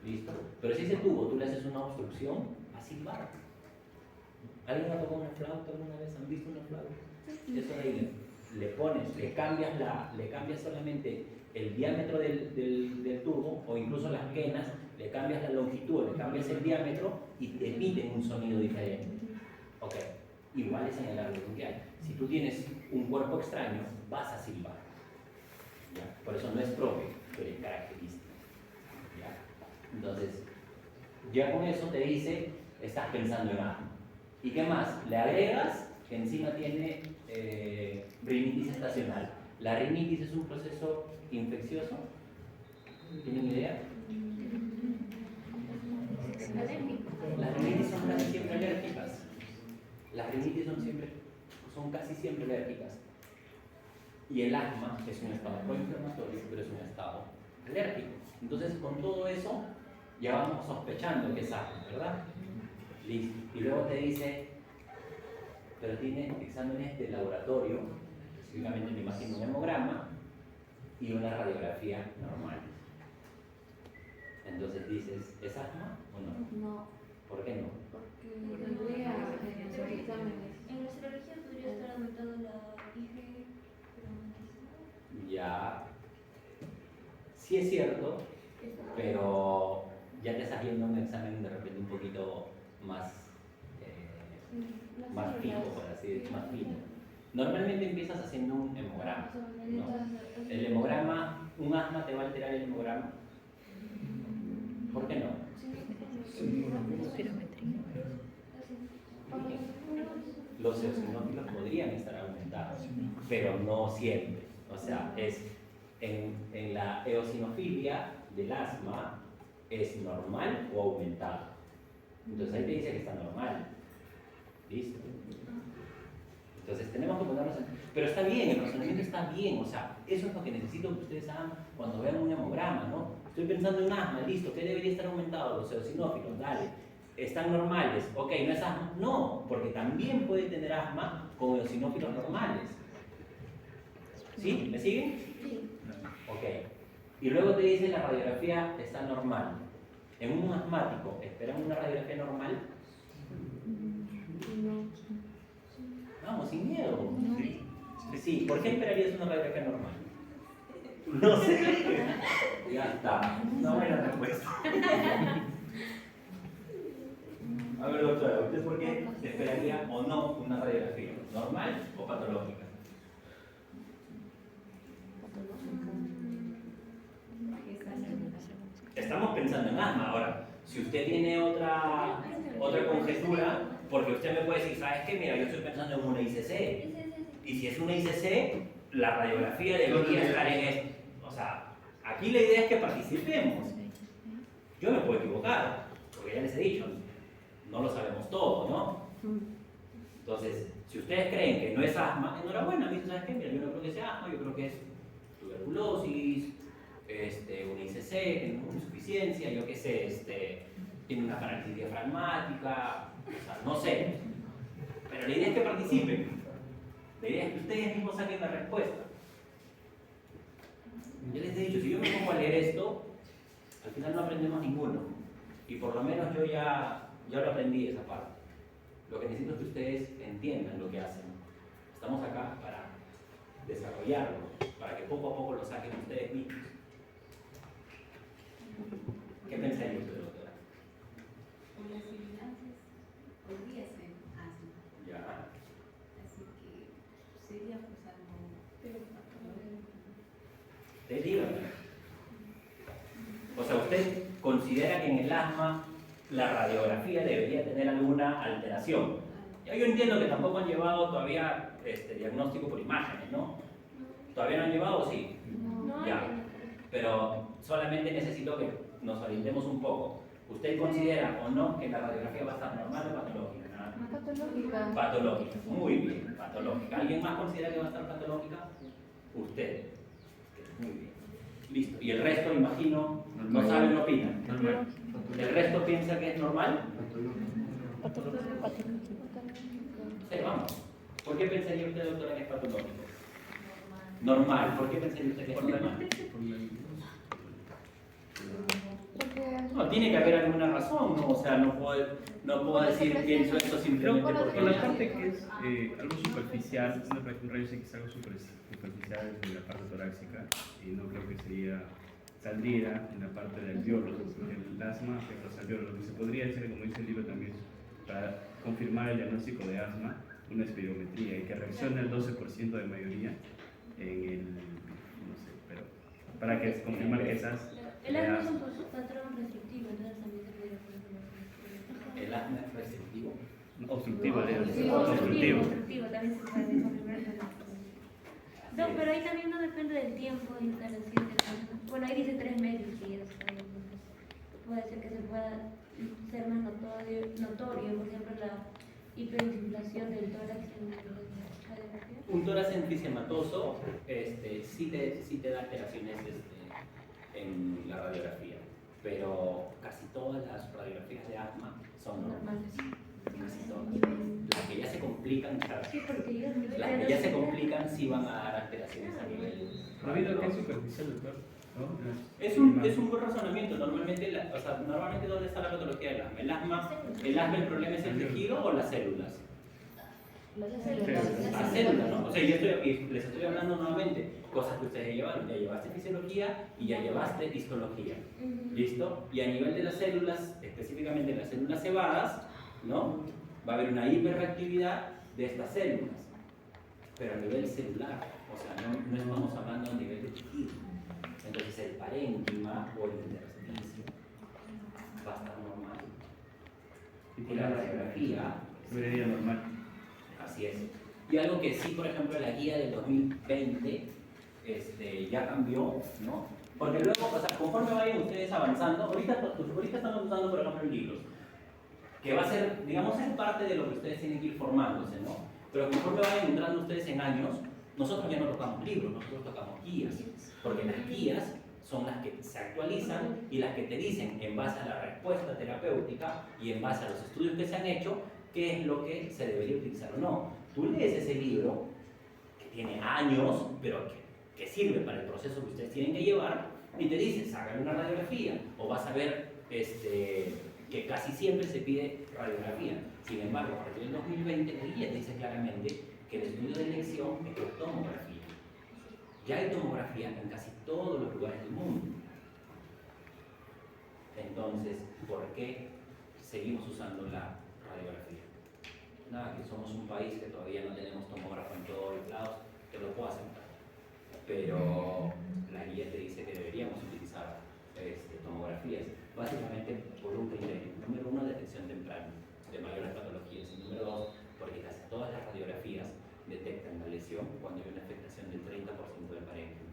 ¿listo? Pero si ese tubo tú le haces una obstrucción, va a silbar. ¿Alguien ha tocado una flauta alguna vez? ¿Han visto una flauta? Eso de ahí le cambias solamente el diámetro del tubo, o incluso las quenas, le cambias la longitud, le cambias el diámetro y te emiten un sonido diferente. Ok, igual es en el árbol bronquial. Si tú tienes un cuerpo extraño, vas a silbar. ¿Ya? Por eso no es propio, pero es característico. ¿Ya? Entonces, ya con eso te dice, estás pensando en asma. ¿Y qué más? Le agregas que encima tiene rinitis estacional. ¿La rinitis es un proceso infeccioso? ¿Tienen idea? Las rinitis son casi siempre alérgicas. Las rinitis son casi siempre alérgicas. Y el asma es un estado proinflamatorio, pero es un estado alérgico. Entonces, con todo eso, ya vamos sospechando que es asma, ¿verdad? Listo. Y luego te dice, pero tiene exámenes de laboratorio, específicamente me imagino un hemograma y una radiografía normal. Entonces dices, ¿es asma o no? No, ¿Por qué no? porque tendría en los exámenes. En nuestra región podría estar aumentando la IG, pero no Ya, sí es cierto, pero ya te estás yendo a un examen de repente un poquito más, más fijo, por así decirlo, más fino. Normalmente empiezas haciendo un hemograma, ¿no? El hemograma, un asma te va a alterar el hemograma. ¿Por qué no? Los eosinófilos podrían estar aumentados, pero no siempre. O sea, es en la eosinofilia del asma, ¿es normal o aumentado? Entonces ahí te dice que está normal. ¿Listo? Entonces tenemos que ponernos en... Pero está bien, el razonamiento está bien, o sea, eso es lo que necesito que ustedes hagan cuando vean un hemograma, ¿no? Estoy pensando en asma, listo, ¿qué debería estar aumentado? Los eosinófilos, dale. ¿Están normales? Ok, ¿no es asma? No, porque también puede tener asma con eosinófilos normales. ¿Sí? ¿Me siguen? Sí. Ok. Y luego te dice la radiografía está normal. En un asmático, ¿esperan una radiografía normal? Vamos, sin miedo. Sí, ¿por qué esperarías una radiografía normal? No sé. Ya está. Una buena respuesta. A ver, doctora, ¿usted por qué esperaría o no una radiografía? ¿Normal o patológica? Estamos pensando en asma. Ahora, si usted tiene otra conjetura, porque usted me puede decir, ¿sabes qué? Mira, yo estoy pensando en una ICC. Y si es una ICC, la radiografía debería estar en esto. O sea, aquí la idea es que participemos. Yo me puedo equivocar, porque ya les he dicho, no lo sabemos todo, ¿no? Entonces, si ustedes creen que no es asma, enhorabuena, ¿sabes qué? Mira, yo no creo que sea asma, yo creo que es tuberculosis, una ICC, una insuficiencia, yo qué sé, tiene una parálisis diafragmática, o sea, no sé. Pero la idea es que participen. La idea es que ustedes mismos saquen la respuesta. Yo les he dicho, si yo me pongo a leer esto, al final no aprendemos ninguno. Y por lo menos yo ya lo aprendí esa parte. Lo que necesito es que ustedes entiendan lo que hacen. Estamos acá para desarrollarlo, para que poco a poco lo saquen ustedes mismos. ¿Qué pensaría usted, doctora? Con las sibilancias podría ser asma. Ya. Usted dígame. O sea, ¿usted considera que en el asma la radiografía debería tener alguna alteración? Ya yo entiendo que tampoco han llevado todavía diagnóstico por imágenes, ¿no? ¿Todavía no han llevado o sí? No, Ya. Pero solamente necesito que nos orientemos un poco. ¿Usted considera o no que la radiografía va a estar normal o patológica? Patológica. Patológica, muy bien, patológica. ¿Alguien más considera que va a estar patológica? Usted. Muy bien. Listo. ¿Y el resto, imagino, no saben, no opinan? Normal. ¿El resto piensa que es normal? Sí, vamos. ¿Por qué pensaría usted, doctora, que es patológico? Normal. ¿Por qué pensaría usted que es normal? No, tiene que haber alguna razón, ¿no? O sea, no puedo decir pienso esto simplemente porque... Por la parte que es algo superficial, un rayo X es algo superficial en la parte torácica y no creo que saldría en la parte del alveolo, el asma afecta los alveolos. Lo que se podría hacer, como dice el libro también, para confirmar el diagnóstico de asma, una espirometría y que reaccione el 12% de mayoría en el, no sé, pero para que confirmar que esas... El asma es un patrón restrictivo, entonces también se puede confirmar. ¿El asma es restrictivo? Obstructivo, Obstructivo, también se puede confirmar. No, pero ahí también no depende del tiempo de instalación del asma. Bueno, ahí dice 3 meses y eso, entonces puede ser que se pueda ser más notorio, por ejemplo, la hiperinflación del tórax en la radiografía. Un tórax enfisematoso sí te da alteraciones en la radiografía, pero casi todas las radiografías de asma son normales. Casi todas. Las que ya se complican, claro. Sí, porque yo Las que ya se complican sí van a dar alteraciones a nivel. Debido a que es superficial, doctor, ¿no? Es un buen razonamiento. Normalmente, normalmente ¿dónde está la patología del asma? El problema es el tejido o las células. Las células, ¿no? O sea, les estoy hablando nuevamente, cosas que ustedes ya llevaron. Ya llevaste fisiología y ya llevaste histología. ¿Listo? Y a nivel de las células, específicamente las células cebadas, ¿no? Va a haber una hiperreactividad de estas células, pero a nivel celular, o sea, no estamos hablando a nivel de tejido. Entonces el parénquima o el intersticio va a estar normal. Y la radiografía Debería normal. así es. Y algo que sí, por ejemplo, la guía del 2020 ya cambió, ¿no? Porque luego, o sea, conforme vayan ustedes avanzando, ahorita estamos usando, por ejemplo, libros, que va a ser, digamos, es parte de lo que ustedes tienen que ir formándose, ¿no? Pero conforme vayan entrando ustedes en años, nosotros ya no tocamos libros, nosotros tocamos guías, porque las guías son las que se actualizan y las que te dicen, en base a la respuesta terapéutica y en base a los estudios que se han hecho, qué es lo que se debería utilizar o no. Tú lees ese libro, que tiene años, pero que sirve para el proceso que ustedes tienen que llevar, y te dice, sácale una radiografía, o vas a ver que casi siempre se pide radiografía. Sin embargo, a partir del 2020, la guía te dice claramente que el estudio de elección es la tomografía. Ya hay tomografía en casi todos los lugares del mundo. Entonces, ¿por qué seguimos usando la radiografía? Nada, que somos un país que todavía no tenemos tomógrafo en todos los lados, te lo puedo aceptar. Pero la guía te dice que deberíamos utilizar tomografías, básicamente por un criterio. Número uno, detección temprana de mayores patologías. Y número dos, porque casi todas las radiografías detectan la lesión cuando hay una afectación del 30% del parénquima.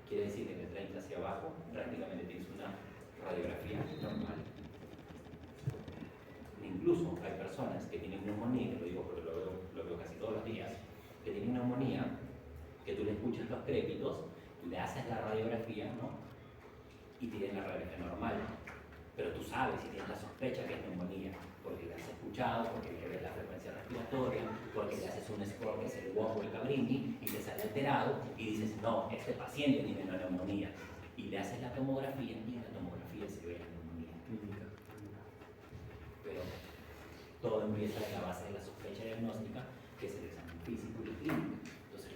Quiere decir que de 30 hacia abajo prácticamente tienes una radiografía normal. Incluso hay personas que tienen neumonía, que lo digo porque lo veo casi todos los días, que tienen neumonía, que tú le escuchas los crépitos, le haces la radiografía, ¿no? Y tienen la radiografía normal. Pero tú sabes si tienes la sospecha que es neumonía, porque le has escuchado, porque le ves la frecuencia respiratoria, porque le haces un score que es el WOC o el Cabrini y te sale alterado y dices, no, este paciente tiene una neumonía. Y le haces la tomografía y en la tomografía se ve la neumonía. Pero todo empieza de la base de la sospecha diagnóstica, que es el examen físico y clínico. Entonces,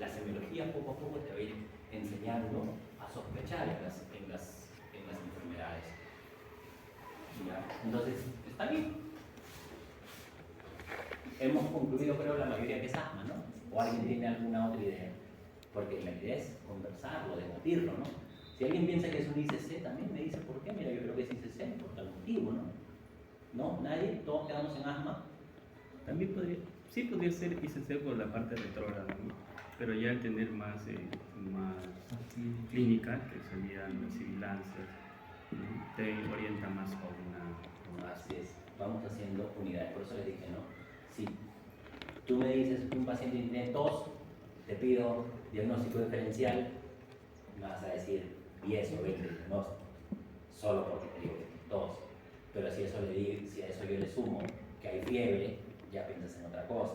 la semiología poco a poco te va a ir enseñando a sospechar en las enfermedades. ¿Ya? Entonces, está bien. Hemos concluido, creo, la mayoría que es asma, ¿no? ¿O alguien tiene alguna otra idea? porque la idea es conversarlo, debatirlo, ¿no? Si alguien piensa que es un ICC, también me dice por qué. Mira, yo creo que es ICC por tal motivo, ¿no? ¿No? ¿Nadie? ¿Todos quedamos en asma? También podría, sí podría ser ICC por la parte retrógrada, ¿no? Pero ya al tener más, más clínica, que serían las sibilancias, ¿no? Te orienta más a una... Así es, vamos haciendo unidades. Por eso les dije, ¿no? Si tú me dices que un paciente tiene tos, te pido diagnóstico diferencial, me vas a decir 10 o 20 diagnósticos, solo porque te digo que tienes tos. Pero si a eso yo le sumo que hay fiebre, ya piensas en otra cosa.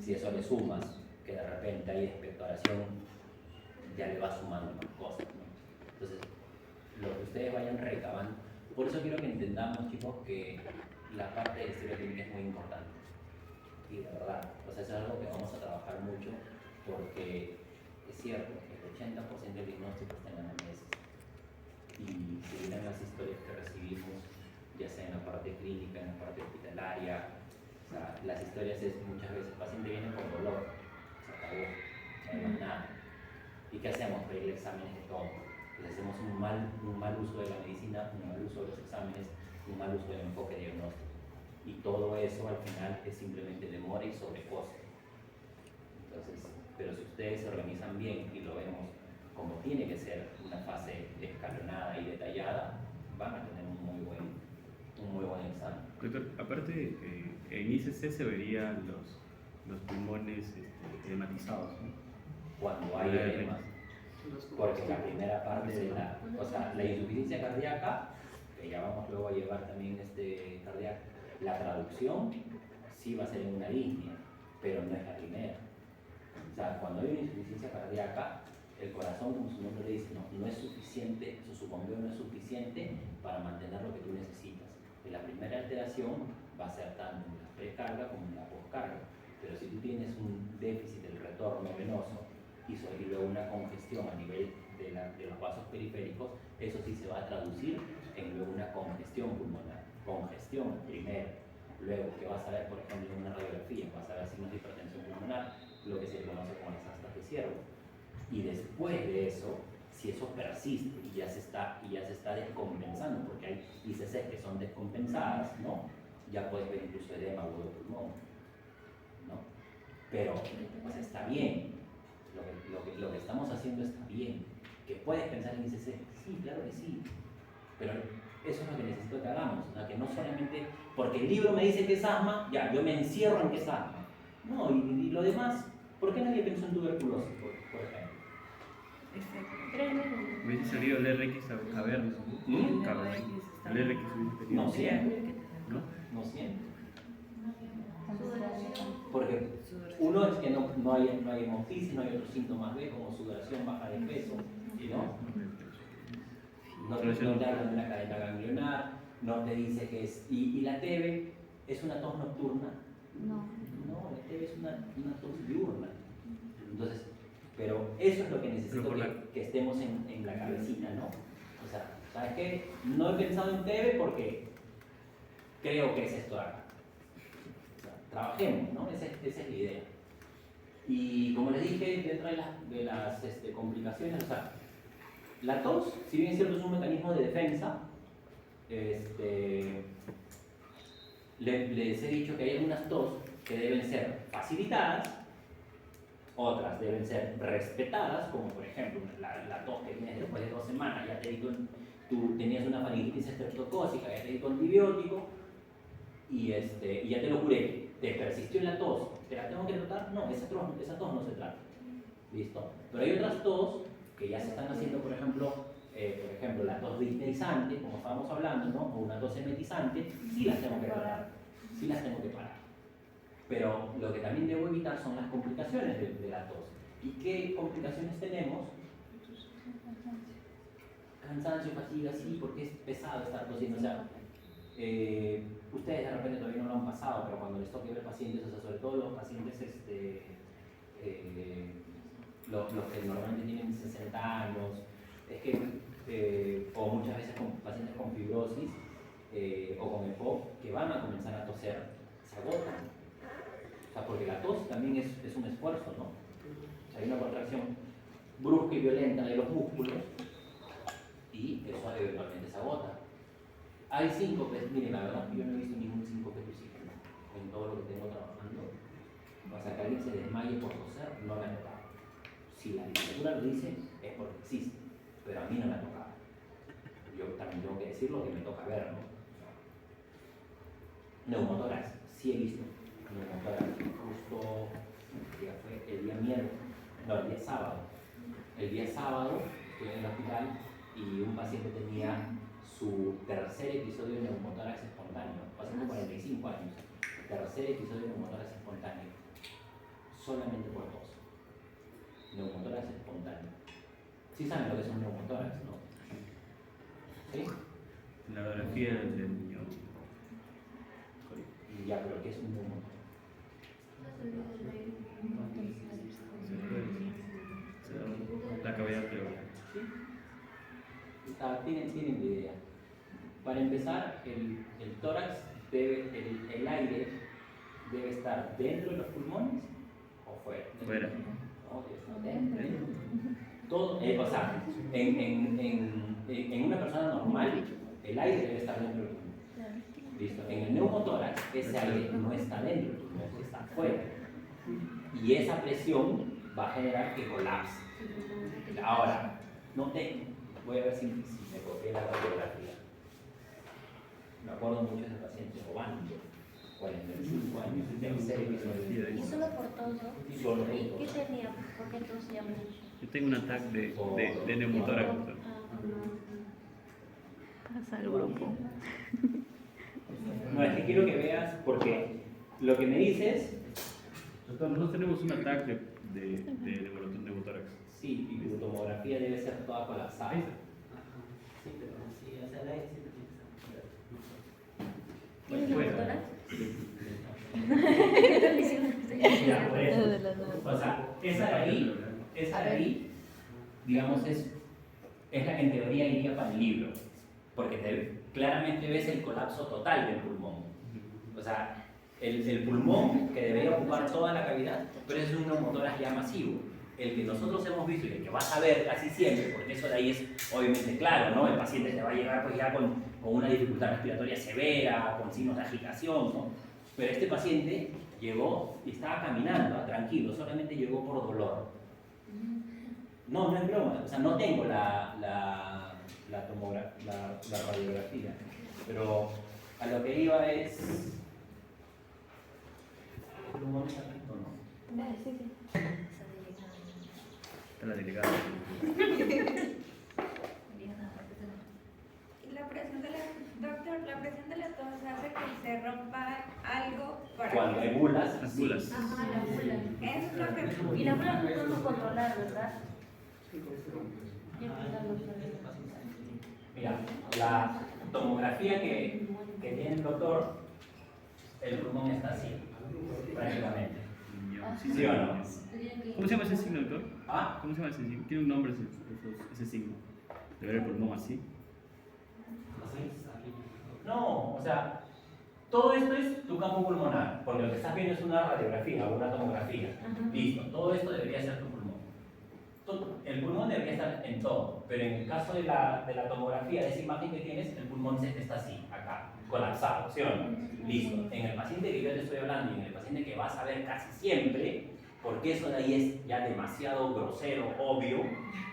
Si a eso le sumas que de repente hay expectoración, ya le vas sumando más cosas, ¿no? Entonces, lo que ustedes vayan recabando. Por eso quiero que entendamos, chicos, que la parte de la historia clínica es muy importante. Y de verdad, o sea, eso es algo que vamos a trabajar mucho porque es cierto que el 80% del diagnóstico está en la anamnesis. Y si miran las historias que recibimos, ya sea en la parte clínica, en la parte hospitalaria, o sea, las historias es muchas veces el paciente viene con dolor, se acabó, no hay más nada. ¿Y qué hacemos? Pedirle exámenes de todo. Entonces hacemos un mal uso de la medicina, un mal uso de los exámenes, un mal uso del enfoque diagnóstico. Y todo eso al final es simplemente demora y sobrecosto. Entonces, pero si ustedes se organizan bien y lo vemos como tiene que ser una fase escalonada y detallada, van a tener un muy buen examen. Doctor, aparte, en ICC se verían los pulmones edematizados, ¿no? Cuando hay edemas, porque la primera parte de la insuficiencia cardíaca, que ya vamos luego a llevar también cardíaca, la traducción sí va a ser en una línea, pero no es la primera. O sea, cuando hay una insuficiencia cardíaca, el corazón, como su nombre le dice, no es suficiente, su bombeo no es suficiente para mantener lo que tú necesitas. Y la primera alteración va a ser tanto en la precarga como en la poscarga. Pero si tú tienes un déficit del retorno venoso y luego una congestión a nivel de los vasos periféricos, eso sí se va a traducir en luego una congestión pulmonar. Congestión primero, luego que vas a ver, por ejemplo, en una radiografía, vas a ver signos de hipertensión pulmonar, lo que se conoce como las astas de ciervo. Y después de eso, si eso persiste y ya se está descompensando, porque hay ICC que son descompensadas, ¿no? Ya puedes ver incluso edema agudo de pulmón, ¿no? Pero pues está bien, lo que estamos haciendo está bien. ¿Que puedes pensar en ICC? Sí, claro que sí, pero eso es lo que necesito que hagamos, o sea, que no solamente porque el libro me dice que es asma, ya, yo me encierro en que es asma. No, y lo demás, ¿por qué nadie pensó en tuberculosis, por ejemplo? Hubiese salido el RX cavernoso, ¿no? Cavernoso. El RX hubiese tenido. No siempre, ¿No? no siempre. Porque uno es que no hay hemofisis, no hay otros síntomas B como sudoración, baja de peso, ¿no? No te hablan de una cadena ganglionar, no te dice que es... ¿Y la TB es una tos nocturna? No. No, la TB es una tos diurna. Entonces, pero eso es lo que necesito que estemos en la cabecita, ¿no? O sea, ¿sabes qué? No he pensado en TB porque creo que es esto de acá. O sea, trabajemos, ¿no? Esa es la idea. Y como les dije, dentro de las complicaciones, o sea, la tos, si bien es cierto es un mecanismo de defensa, les he dicho que hay algunas tos que deben ser facilitadas, otras deben ser respetadas, como por ejemplo la tos que tienes después de 2 semanas, ya te di tú tenías una faringitis estreptocócica, ya te di tu antibiótico y ya te lo curé, te persistió en la tos, ¿te la tengo que tratar? No, esa tos no se trata, ¿listo? Pero hay otras tos que ya se están haciendo, por ejemplo, la tos disneyzante, como estábamos hablando, ¿no? O una tos emetizante, sí las tengo que tratar, sí las tengo que parar. Pero lo que también debo evitar son las complicaciones de la tos. ¿Y qué complicaciones tenemos? Cansancio, fatiga, sí, porque es pesado estar tosiendo. O sea, ustedes de repente todavía no lo han pasado, pero cuando les toque ver pacientes, o sea, sobre todo los pacientes, los que normalmente tienen 60 años, es que, o muchas veces con pacientes con fibrosis o con EPOC, que van a comenzar a toser, se agotan. O sea, porque la tos también es un esfuerzo, ¿no? O sea, hay una contracción. brusca y violenta de los músculos y eso eventualmente se agota. Hay síncopes, miren, la verdad que yo no he visto ningún síncope físico en todo lo que tengo trabajando. O sea, que alguien se desmaye por toser, no me ha tocado. Si la literatura lo dice, es porque existe, pero a mí no me ha tocado. Yo también tengo que decir lo que me toca ver, ¿no? Neumotórax, sí he visto neumotórax, justo ya fue el día miércoles, no, el día sábado. El día sábado estuve en el hospital y un paciente tenía su tercer episodio de neumotórax espontáneo, paciente de 45 años, tercer episodio de neumotórax espontáneo, solamente por tos. Neumotórax espontáneo. Sí saben lo que es un neumotórax, ¿no? ¿Sí? La radiografía del niño. Ya, pero ¿qué es un neumotórax? La cavidad pleural. Tienen idea. Para empezar, el tórax el aire debe estar dentro de los pulmones o fuera. Fuera. No, debe estar dentro. Todo, o sea, en una persona normal, el aire debe estar dentro del pulmón. ¿Listo? En el neumotórax, ese aire no está dentro del pulmón, está fuera. Y esa presión va a generar que colapse. Ahora, voy a ver si me copié la radiografía. Me acuerdo mucho de ese paciente, Obando, 45 años, tercer episodio. ¿Y solo por todo? Solo por ¿Y todo. qué tenía? ¿Por qué tosía mucho? Yo tengo un ataque de neumotórax. Pasa al grupo. No, es que quiero que veas, porque lo que me dices, Doctor, nosotros tenemos un ataque de neumotórax. sí, y tu tomografía debe ser toda colapsada. Ahí Sí, pero sí, o sea, el aire siempre ¿Tienes tiene que neumotórax? Ya, por eso. O sea, esa de ahí, digamos, es la que en teoría iría para el libro, porque claramente ves el colapso total del pulmón. O sea, el pulmón que debería ocupar toda la cavidad, pero es un neumotórax ya masivo. El que nosotros hemos visto y el que vas a ver casi siempre, porque eso de ahí es obviamente claro, ¿no? El paciente te va a llegar pues ya con una dificultad respiratoria severa, con signos de agitación, ¿no? Pero este paciente llegó y estaba caminando, tranquilo, solamente llegó por dolor. No es broma, o sea, no tengo la radiografía, pero a lo que iba es... ¿El humor está atento o no? Sí, sí. Está la delegada. La presión de doctor, la presión de la tos hace que se rompa algo para Cuando hay bulas, Las bulas. Ajá, la bula. Eso es lo que... Y la bula no podemos controlar, ¿verdad? mira, la tomografía que tiene el doctor, el pulmón está así, prácticamente. ¿Sí o no? ¿Cómo se llama ese signo, doctor? ¿Ah? ¿Cómo se llama ese signo? Tiene un nombre ese signo. De ver el pulmón así. No, o sea, todo esto es tu campo pulmonar, porque lo que estás viendo es una radiografía o una tomografía. Listo, todo esto debería ser tu pulmón. El pulmón debería estar en todo, pero en el caso de la tomografía, de esa imagen que tienes, el pulmón está así, acá, colapsado, ¿sí o no? Listo. En el paciente que yo te estoy hablando y en el paciente que vas a ver casi siempre, porque eso de ahí es ya demasiado grosero, obvio.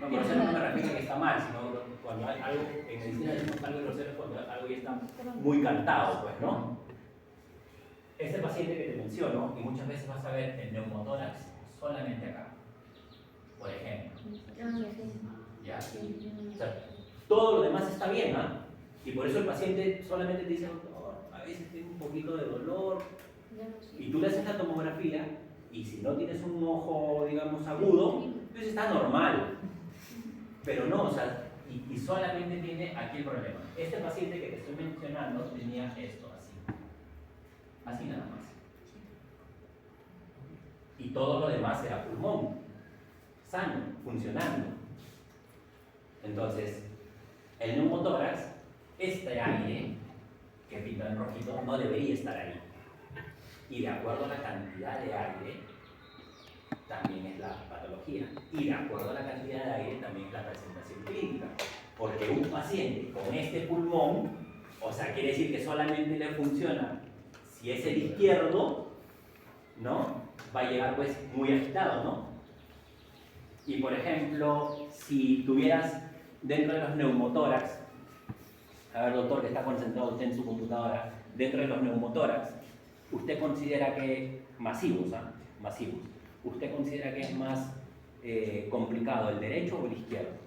No, grosero no me refiero a que está mal, sino cuando hay algo, en medicina decimos algo grosero es cuando algo ya está muy cantado, pues, ¿no? Este paciente que te menciono, y muchas veces vas a ver el neumotórax solamente acá, por ejemplo. ¿Ya? O sea, todo lo demás está bien, ¿ah? Y por eso el paciente solamente te dice, doctor, a veces tengo un poquito de dolor, y tú le haces la tomografía, y si no tienes un ojo, digamos, agudo, pues está normal. Pero no, o sea, y solamente tiene aquí el problema. Este paciente que te estoy mencionando tenía esto así. Así nada más. Y todo lo demás era pulmón, sano, funcionando. Entonces, el neumotórax, este aire que pinta en rojito, no debería estar ahí. Y de acuerdo a la cantidad de aire, también es la patología. Y de acuerdo a la cantidad de aire también es la presentación clínica. Porque un paciente con este pulmón, o sea, quiere decir que solamente le funciona si es el izquierdo, ¿no? Va a llegar pues muy agitado, ¿no? Y por ejemplo, si tuvieras dentro de los neumotórax, a ver doctor que está concentrado usted en su computadora, dentro de los neumotórax, ¿usted considera que, masivos, ¿ah? Masivos, ¿usted considera que es más complicado el derecho o el izquierdo?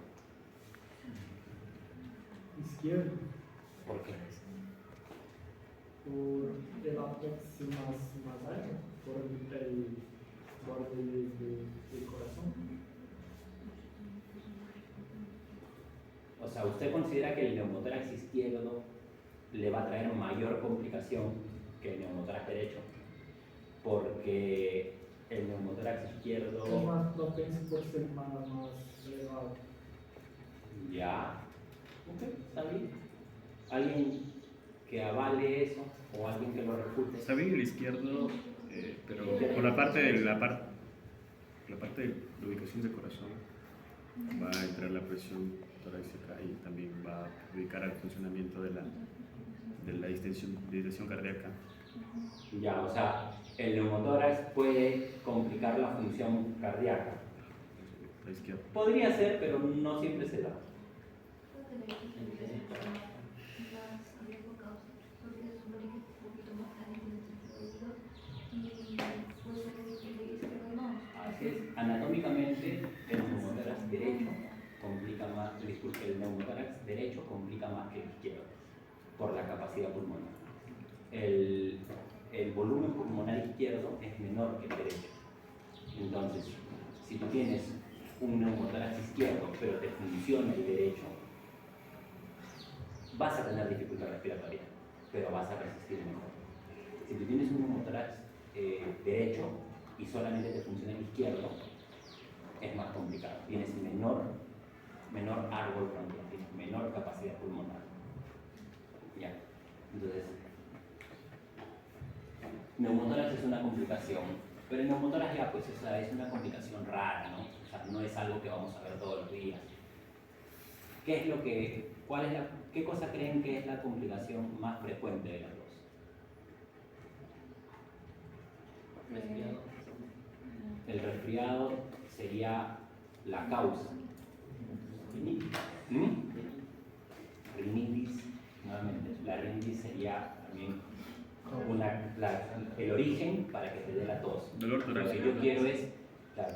Izquierdo, ¿Por qué? por el apex más alto, por el borde del corazón. O sea, ¿usted considera que el neumotórax izquierdo le va a traer mayor complicación que el neumotórax derecho? Porque el neumotórax Es izquierdo... más propenso por ser más elevado. Ya. Ok, está bien. ¿Alguien que avale eso o alguien que lo refute? Está bien el izquierdo, pero por la parte de la ubicación del corazón va a entrar la presión torácica y también va a perjudicar al funcionamiento de la distensión cardíaca. Ya, o sea, el neumotórax puede complicar la función cardíaca. La izquierda. Podría ser, pero no siempre se da. Así es, anatómicamente el neumotórax derecho complica más, disculpe, el neumotórax derecho complica más que el izquierdo por la capacidad pulmonar. El volumen pulmonar izquierdo es menor que el derecho. Entonces, si tú tienes un neumotórax izquierdo pero te funciona el derecho, vas a tener dificultad respiratoria, pero vas a resistir mejor. Si tú tienes un neumotórax derecho y solamente te funciona el izquierdo, es más complicado. Tienes menor árbol frontal, tienes menor capacidad pulmonar. Ya. Entonces, neumotórax es una complicación, pero el neumotórax ya pues es una complicación rara, ¿no? O sea, no es algo que vamos a ver todos los días. ¿Qué cosa creen que es la complicación más frecuente de las dos? ¿Resfriado? El resfriado sería la causa. Rinitis, nuevamente, la rinitis sería también el origen para que te dé la tos. Dolor Lo que torácico. yo quiero es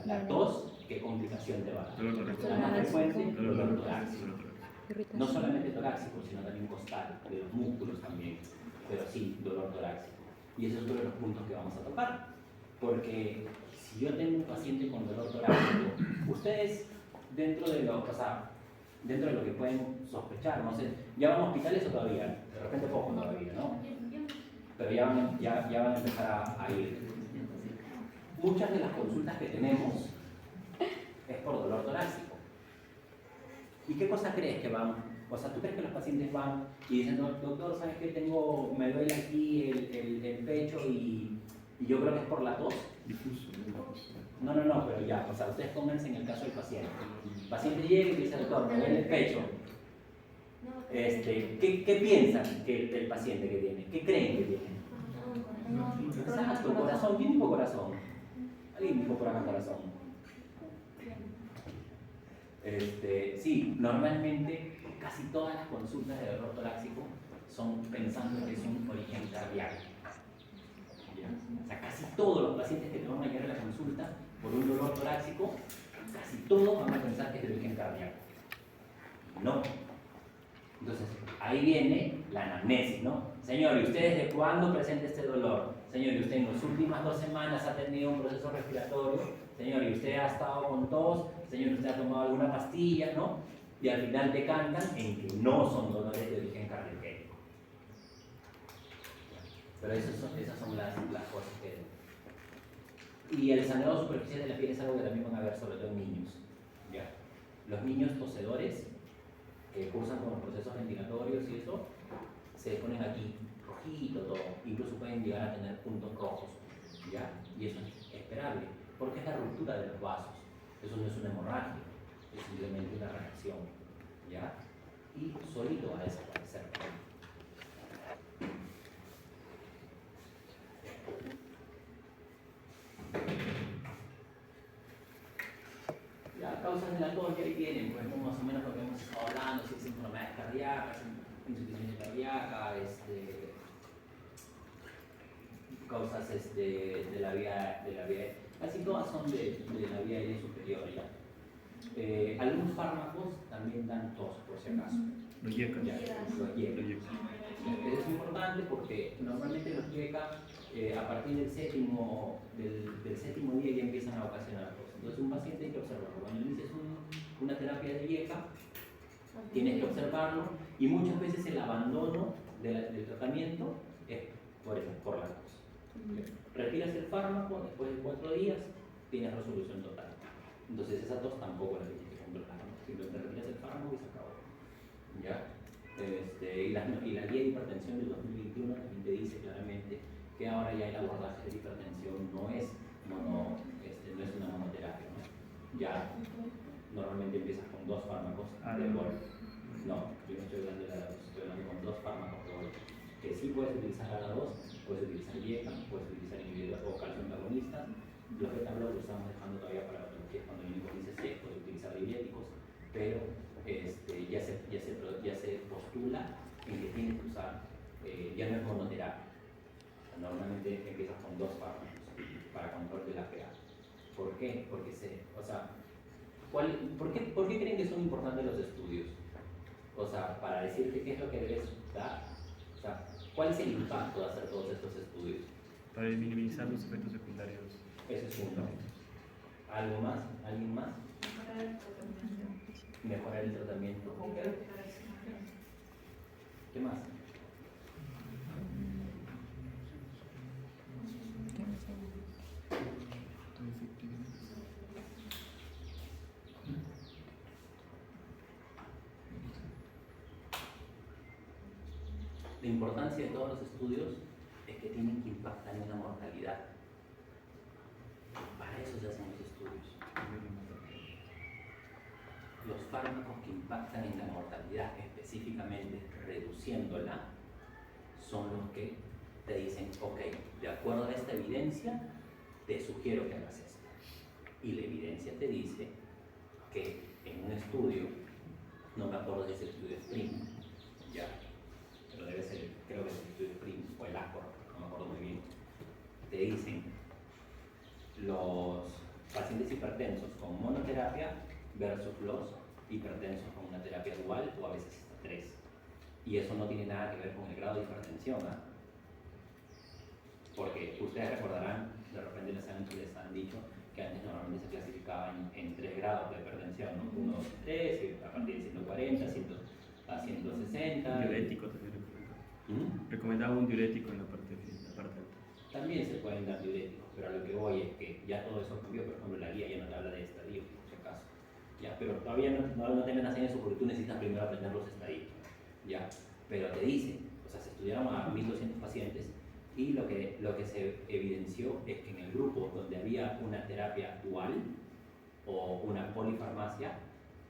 la tos, ¿qué complicación te va a dar? Dolor torácico. La más frecuente, dolor torácico. Dolor torácico. No solamente torácico, sino también costal, de los músculos también, pero sí, dolor torácico. Y ese es uno de los puntos que vamos a tocar, porque si yo tengo un paciente con dolor torácico, ustedes dentro de lo que pueden sospechar, no sé, ¿ya van a hospitales o todavía? De repente poco todavía, ¿no? Pero ya van a empezar a ir. Muchas de las consultas que tenemos es por dolor torácico. ¿Y qué cosa crees que van? O sea, ¿tú crees que los pacientes van y dicen, doctor, ¿sabes qué? Me duele aquí el pecho y yo creo que es por la tos? Difuso. No, pero ya, o sea, ustedes pónganse en el caso del paciente. El paciente llega y dice, doctor, me duele el pecho. ¿Qué piensan que el paciente que tiene? ¿Qué creen que tiene? Exacto, corazón. ¿Quién dijo corazón? Alguien dijo por acá corazón. Sí, normalmente casi todas las consultas de dolor torácico son pensando que es un origen cardíaco. ¿Ya? O sea, casi todos los pacientes que te van a llegar a la consulta por un dolor torácico, casi todos van a pensar que es de origen cardíaco. No. Entonces, ahí viene la anamnesis, ¿no? Señor, ¿y usted desde cuándo presenta este dolor? Señor, ¿y usted en las últimas 2 semanas ha tenido un proceso respiratorio? Señor, ¿y usted ha estado con tos? Señor, ¿usted ha tomado alguna pastilla? ¿No? Y al final decantan en que no son dolores de origen cardíaco. Pero esas son las cosas que... Y el sangrado superficial de la piel es algo que también van a ver sobre todo en niños. ¿Ya? Los niños tosedores que cursan con los procesos ventilatorios y eso, se ponen aquí rojito todo, incluso pueden llegar a tener puntos rojos, ¿ya? Y eso es esperable. porque es la ruptura de los vasos. Eso no es una hemorragia, es simplemente una reacción, ¿ya? Y solito va a desaparecer. Ya, causas de la tos que ahí tienen, pues ¿no? Más o menos lo que hemos estado hablando, si es enfermedades cardíacas, insuficiencia cardíaca, causas de la vía, casi todas son de la vía aérea superior, ¿ya? Algunos fármacos también dan tos, por si acaso. Los YECA. Ya, los YECA. Eso es importante porque normalmente los YECA a partir del séptimo día ya empiezan a ocasionar tos. Entonces un paciente hay que observarlo. Cuando inicias una terapia de YECA, tienes que observarlo y muchas veces el abandono del tratamiento es por la tos. Retiras el fármaco, después de 4 días tienes resolución total. Entonces esa tos tampoco la tienes que controlar, ¿no? Simplemente retiras el fármaco y se acabó. ¿Ya? Y la guía de hipertensión del 2021 también te dice claramente que ahora ya el abordaje de hipertensión no es una monoterapia, ¿no? Ya normalmente empiezas con 2 fármacos de golpe. No, yo no estoy hablando de la 2, estoy hablando con 2 fármacos de golpe. Que sí puedes utilizar a la 2, puedes utilizar YECA, puedes utilizar inhibidores o calcio antagonistas. Los beta-blockers lo estamos dejando todavía para patologías cuando el médico dice sí, puedes utilizar diuréticos, pero ya se postula en que tienes que usar, ya no es monoterapia. Normalmente empiezas con 2 fármacos para control de la PA. ¿Por qué? Porque ¿por qué creen que son importantes los estudios? O sea, para decirte qué es lo que debes dar. O sea, ¿cuál es el impacto de hacer todos estos estudios? Para minimizar los efectos secundarios. Eso es uno. ¿Algo más? ¿Alguien más? Mejorar el tratamiento. ¿Qué más? La importancia de todos los estudios es que tienen que impactar en la mortalidad. Para eso se hacen los estudios. Los fármacos que impactan en la mortalidad, específicamente reduciéndola, son los que te dicen, ok, de acuerdo a esta evidencia, te sugiero que hagas esto. Y la evidencia te dice que en un estudio, no me acuerdo de ese estudio Spring, ya, pero debe ser, creo que es el estudio Spring o el ACOR, no me acuerdo muy bien, te dicen los pacientes hipertensos con monoterapia versus los hipertensos con una terapia dual o a veces hasta 3. Y eso no tiene nada que ver con el grado de hipertensión, ¿eh? Porque ustedes recordarán, de repente les han dicho que antes normalmente se clasificaba en 3 grados de hipertensión, ¿no? 1, 2, 3, y a partir de 140 a 160. Diurético también recomendaba. Recomendaba un diurético en la parte alta. También se pueden dar diuréticos, pero a lo que voy es que ya todo eso cambió. Por ejemplo, la guía ya no te habla de estadio, por si acaso. Ya, pero todavía no te metas en eso porque tú necesitas primero aprender los estadios. Ya, pero te dice, o sea, se estudiaron a 1200 pacientes y lo que se evidenció es que en el grupo donde había una terapia dual o una polifarmacia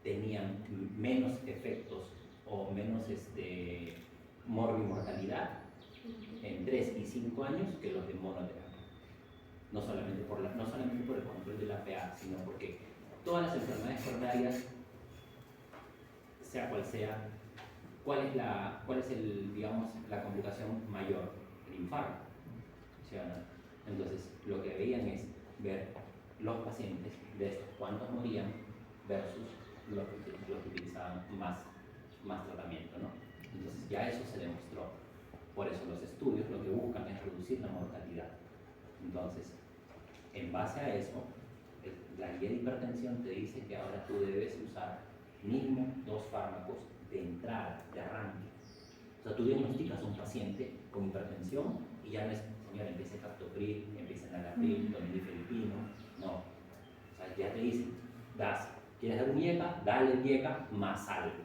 tenían menos efectos o menos morbimortalidad en 3 y 5 años que los de monoterapia. No solamente por el control de la PA, sino porque todas las enfermedades coronarias, sea cual sea, ¿cuál es la complicación mayor? El infarto. ¿Sí o no? Entonces, lo que veían es ver los pacientes de estos cuántos morían versus los que utilizaban más tratamiento, ¿no? Entonces, ya eso se demostró. Por eso los estudios lo que buscan es reducir la mortalidad. Entonces, en base a eso, la guía de hipertensión te dice que ahora tú debes usar mínimo 2 fármacos de entrada, de arranque. O sea, tú diagnosticas a un paciente con hipertensión y ya no es, señora, empiece captopril, empiece nalapril, dominiferipino, no. O sea, ya te dicen, ¿quieres dar un YECA? Dale el YECA más algo.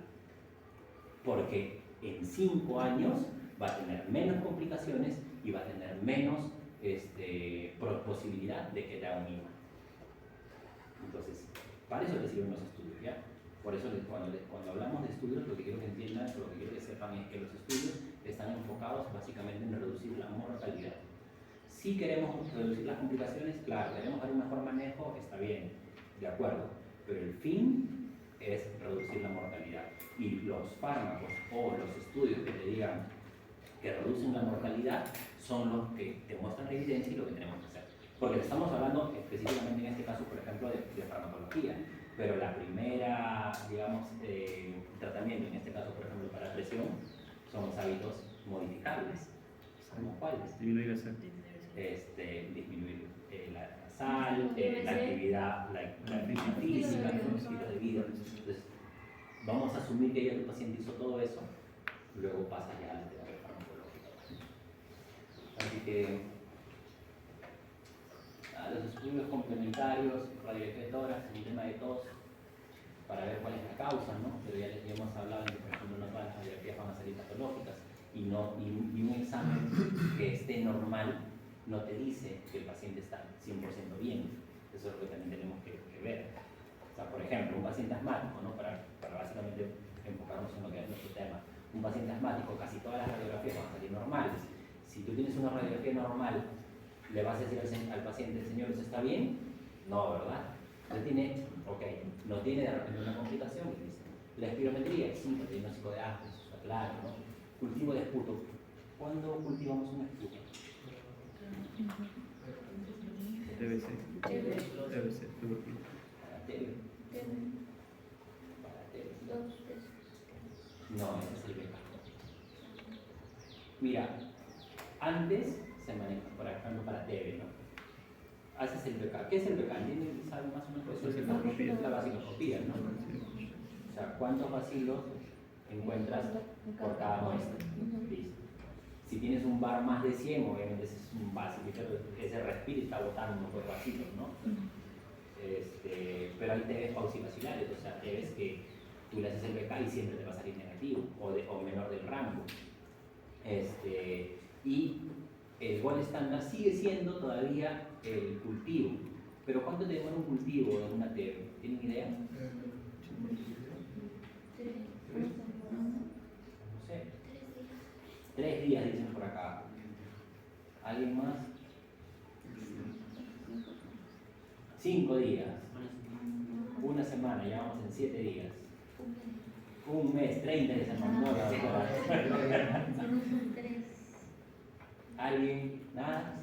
Porque en 5 años va a tener menos complicaciones y va a tener menos posibilidad de que te haga un IVA. Entonces, para eso te sirven los estudios, ¿ya? Por eso cuando hablamos de estudios, lo que quiero que entiendan, lo que quiero que sepan es que los estudios están enfocados básicamente en reducir la mortalidad. Si queremos reducir las complicaciones, claro, queremos dar un mejor manejo, está bien, de acuerdo, pero el fin es reducir la mortalidad. Y los fármacos o los estudios que te digan que reducen la mortalidad son los que te muestran la evidencia y lo que tenemos que hacer. Porque estamos hablando específicamente en este caso, por ejemplo, de farmacología, pero la primera, digamos, tratamiento, en este caso, por ejemplo, para presión, son los hábitos modificables, como cuáles. Disminuir la sal. Disminuir la sal, la actividad física, los estilos de vida. Entonces, vamos a asumir que ya tu paciente hizo todo eso, luego pasa ya a la terapia farmacológica. Así que los estudios complementarios, radioefectoras, en el tema de tos, para ver cuál es la causa, ¿no? Pero ya les hemos hablado de que, por ejemplo, no todas las radiografías van a salir patológicas y un examen que esté normal no te dice que el paciente está 100% bien. Eso es lo que también tenemos que ver. O sea, por ejemplo, un paciente asmático, ¿no? Para básicamente enfocarnos en lo que es nuestro tema. Un paciente asmático, casi todas las radiografías van a salir normales. Si tú tienes una radiografía normal, ¿le vas a decir al paciente, señor, eso está bien? No, ¿verdad? No tiene de repente una complicación. La espirometría, sí, no tiene diagnóstico de asma, eso está claro, ¿no? Cultivo de esputo. ¿Cuándo cultivamos un esputo? TBC. TBC, tuberculina. Para TB. Para TB. No, ese es el BK. Mira, antes se maneja, por ejemplo, para TB, ¿no? Haces el BK. ¿Qué es el BK? ¿Entienden? ¿Saben más o menos qué es el BK? Es la vaciloscopía, ¿no? O sea, ¿cuántos bacilos encuentras por cada muestra? Listo. Si tienes un bar más de 100, obviamente ese es un bacilo, ese respiro está botando por bacilos, ¿no? Pero ahí te ves pausivacilares, o sea, te ves que tú le haces el BK y siempre te va a salir negativo o menor del rango. Y el gol estándar sigue siendo todavía el cultivo. Pero ¿cuánto te demora un cultivo en una TB? ¿Tienen idea? No sé. 3 días dicen por acá. ¿Alguien más? 5 días. Una semana, ya vamos en 7 días. Un mes, 30 días, no, la doctora. ¿Alguien? ¿Nada?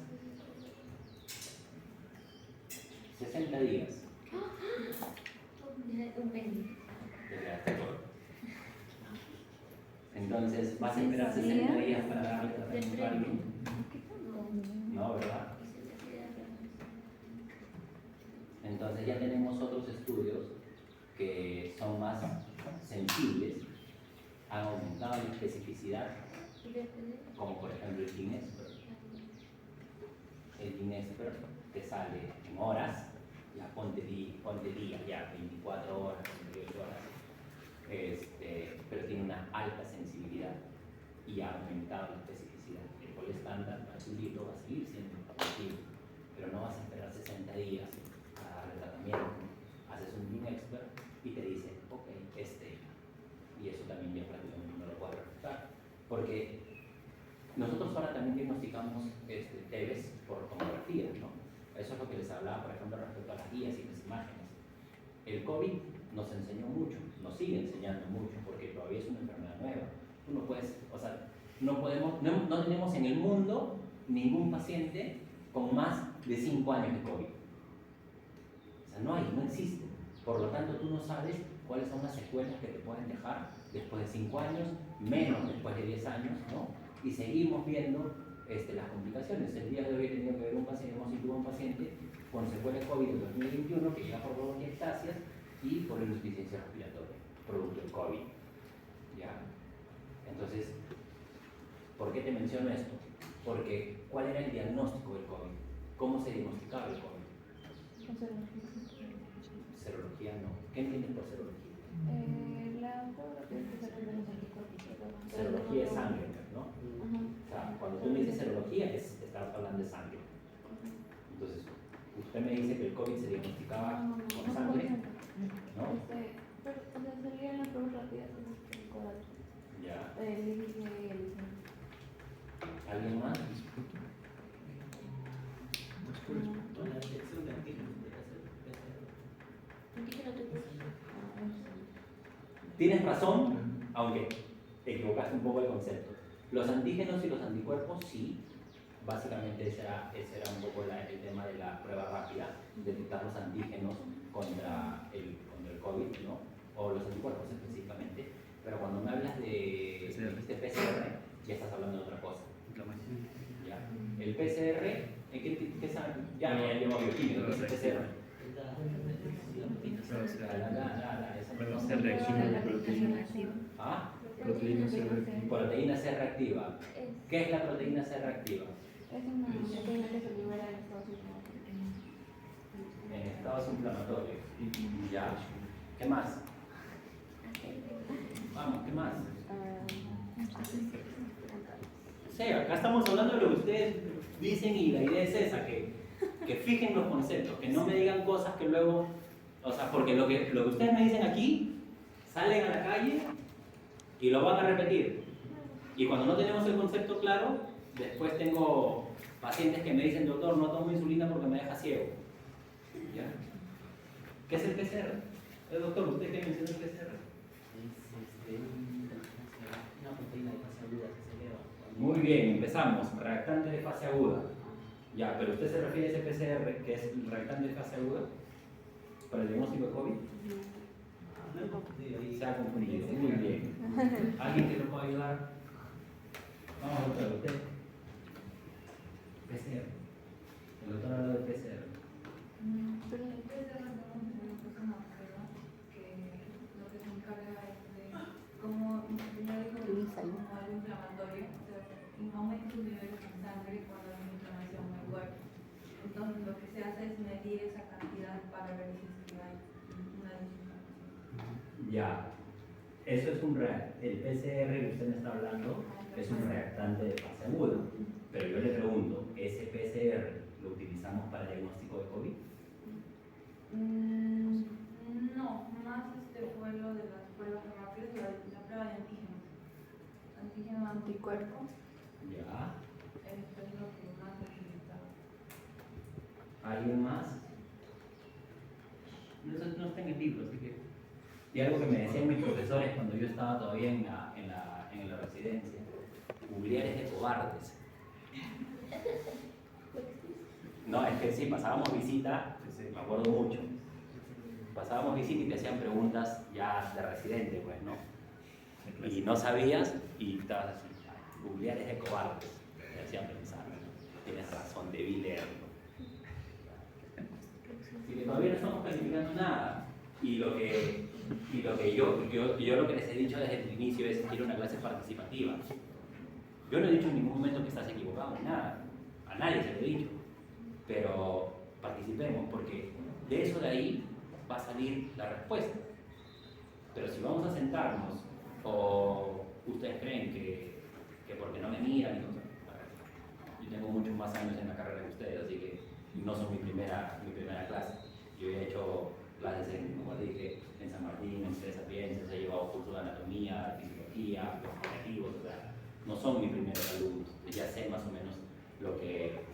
60 días. Entonces, ¿vas a esperar 60 días para darle tratamiento a alguien? No, ¿verdad? Entonces ya tenemos otros estudios que son más sensibles, han aumentado la especificidad, como por ejemplo el Ginexpert. El Ginexpert te sale en horas, ya ponte día, ya 24 horas, 48 horas, pero tiene una alta sensibilidad y ha aumentado la especificidad. El gol estándar para tu libro va a seguir siendo positivo, pero no vas a esperar 60 días para darle tratamiento. Haces un Ginexpert y te dice, ok, y eso también ya prácticamente no lo puedes refutar, porque nosotros ahora también diagnosticamos TBs por tomografía, ¿no? Eso es lo que les hablaba, por ejemplo, respecto a las guías y las imágenes. El COVID nos enseñó mucho, nos sigue enseñando mucho, porque todavía es una enfermedad nueva. Tú no puedes, o sea, no tenemos en el mundo ningún paciente con más de 5 años de COVID. O sea, no existe. Por lo tanto, tú no sabes cuáles son las secuelas que te pueden dejar después de 5 años, menos después de 10 años, ¿no? Y seguimos viendo las complicaciones. El día de hoy he tenido que ver un paciente, hemos situado un paciente con secuelas COVID en 2021 que llega por bronquiectasias y por insuficiencia respiratoria, producto del COVID. ¿Ya? Entonces, ¿por qué te menciono esto? Porque, ¿cuál era el diagnóstico del COVID? ¿Cómo se diagnosticaba el COVID? Serología no. ¿Qué entiendes por serología? Serología es sangre, ¿no? O sea, cuando tú me dices serología, estás hablando de sangre. Entonces, Usted me dice que el COVID se diagnosticaba con sangre, ¿no? Pero, o sea, salían las pruebas rápidas en el corazón. Ya. El IgG y el ¿Alguien más? Tienes razón, aunque te equivocaste un poco el concepto. Los antígenos y los anticuerpos, sí. Básicamente ese era un poco el tema de la prueba rápida, detectar los antígenos contra el COVID, ¿no? O los anticuerpos específicamente. Pero cuando me hablas de este PCR, ya estás hablando de otra cosa. ¿Ya? El PCR, ¿en qué sabe? Ya llevo bioquímico, ¿qué es el PCR? Puede ser reacción de proteínas. ¿Ah? Proteína C reactiva. Proteína C reactiva. ¿Qué es la proteína C reactiva? Es una proteína que se libera en Estados Unidos. En estados inflamatorios. Ya. ¿Qué más? Vamos, ¿qué más? Sí, acá estamos hablando de lo que ustedes dicen y la idea es esa, que fijen los conceptos, que no me digan cosas que luego, o sea, porque lo que ustedes me dicen aquí, salen a la calle y lo van a repetir. Y cuando no tenemos el concepto claro, después tengo pacientes que me dicen, doctor, no tomo insulina porque me deja ciego. ¿Ya? ¿Qué es el PCR? Doctor, ¿usted qué mencionó el PCR? Una proteína de fase aguda que se eleva. Muy bien, empezamos. Reactante de fase aguda. Ya, pero usted se refiere a ese PCR, que es el reactante de fase aguda, para el diagnóstico de COVID. Se ha confundido. Muy bien. ¿Alguien que lo pueda ayudar? Vamos, doctor, usted. PCR. El doctor habla de PCR. Pero el PCR es una prueba que lo que se encarga es de, como ya dijo, como algo inflamatorio, o sea, aumenta sus niveles en sangre cuando hay una inflamación muy fuerte. Entonces lo que se hace es medir esa cantidad para ver si es que hay una desinflamación. Ya. Eso es el PCR que usted me está hablando es un reactante de fase aguda. Pero yo le pregunto, ¿ese PCR lo utilizamos para el diagnóstico de COVID? No, más fue lo de las pruebas rápidas, la prueba de antígenos. Antígeno anticuerpo. Ya. Esto es lo que más necesitaba. ¿Alguien más? No está en el libro, así que... Y algo que me decían mis profesores cuando yo estaba todavía en la residencia, googlear es de cobardes. No, es que sí, pasábamos visita, me acuerdo mucho. Pasábamos visita y te hacían preguntas ya de residente, pues, ¿no? Y no sabías y estabas así, googlear es de cobardes. Te hacían pensar, tienes razón, debí leerlo. Y que todavía no estamos calificando nada. Y lo que yo lo que les he dicho desde el inicio es quiero una clase participativa. Yo no he dicho en ningún momento que estás equivocado, nada. A nadie se lo he dicho. Pero participemos, porque de eso de ahí va a salir la respuesta. Pero si vamos a sentarnos, o ustedes creen que porque no me miran, yo tengo muchos más años en la carrera que ustedes, así que no son mi primera clase. Yo he hecho clases como dije, en San Martín, en Teresa Pienses, he llevado cursos de anatomía, fisiología, los cognitivos, o sea, no son mis primeros alumnos, ya sé más o menos lo que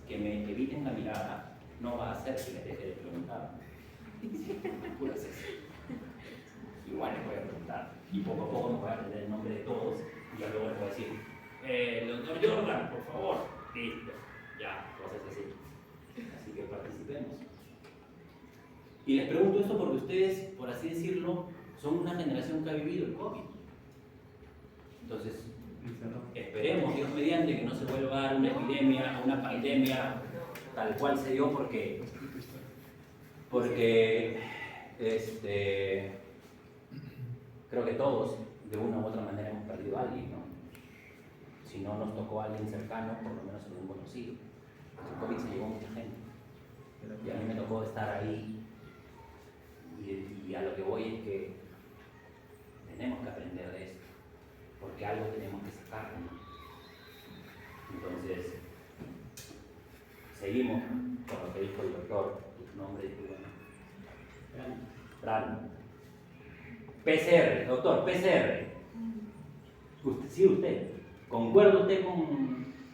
me eviten la mirada no va a hacer que les deje de preguntar. Puras eso. Igual les voy a preguntar y poco a poco me voy a aprender el nombre de todos y ya luego les voy a decir, doctor Jordan, por favor, listo, ya, cosas así. Así que participemos. Y les pregunto esto porque ustedes, por así decirlo, son una generación que ha vivido el COVID. Entonces, esperemos, Dios mediante, que no se vuelva a dar una epidemia, una pandemia tal cual se dio porque creo que todos, de una u otra manera, hemos perdido a alguien, ¿no? Si no nos tocó a alguien cercano, por lo menos algún conocido. El COVID se llevó a mucha gente. Y a mí me tocó estar ahí. Y a lo que voy es que tenemos que aprender de esto, porque algo tenemos que sacar, ¿no? Entonces, seguimos con lo que dijo el doctor. Raro. PCR, doctor, PCR. Usted. ¿Concuerda usted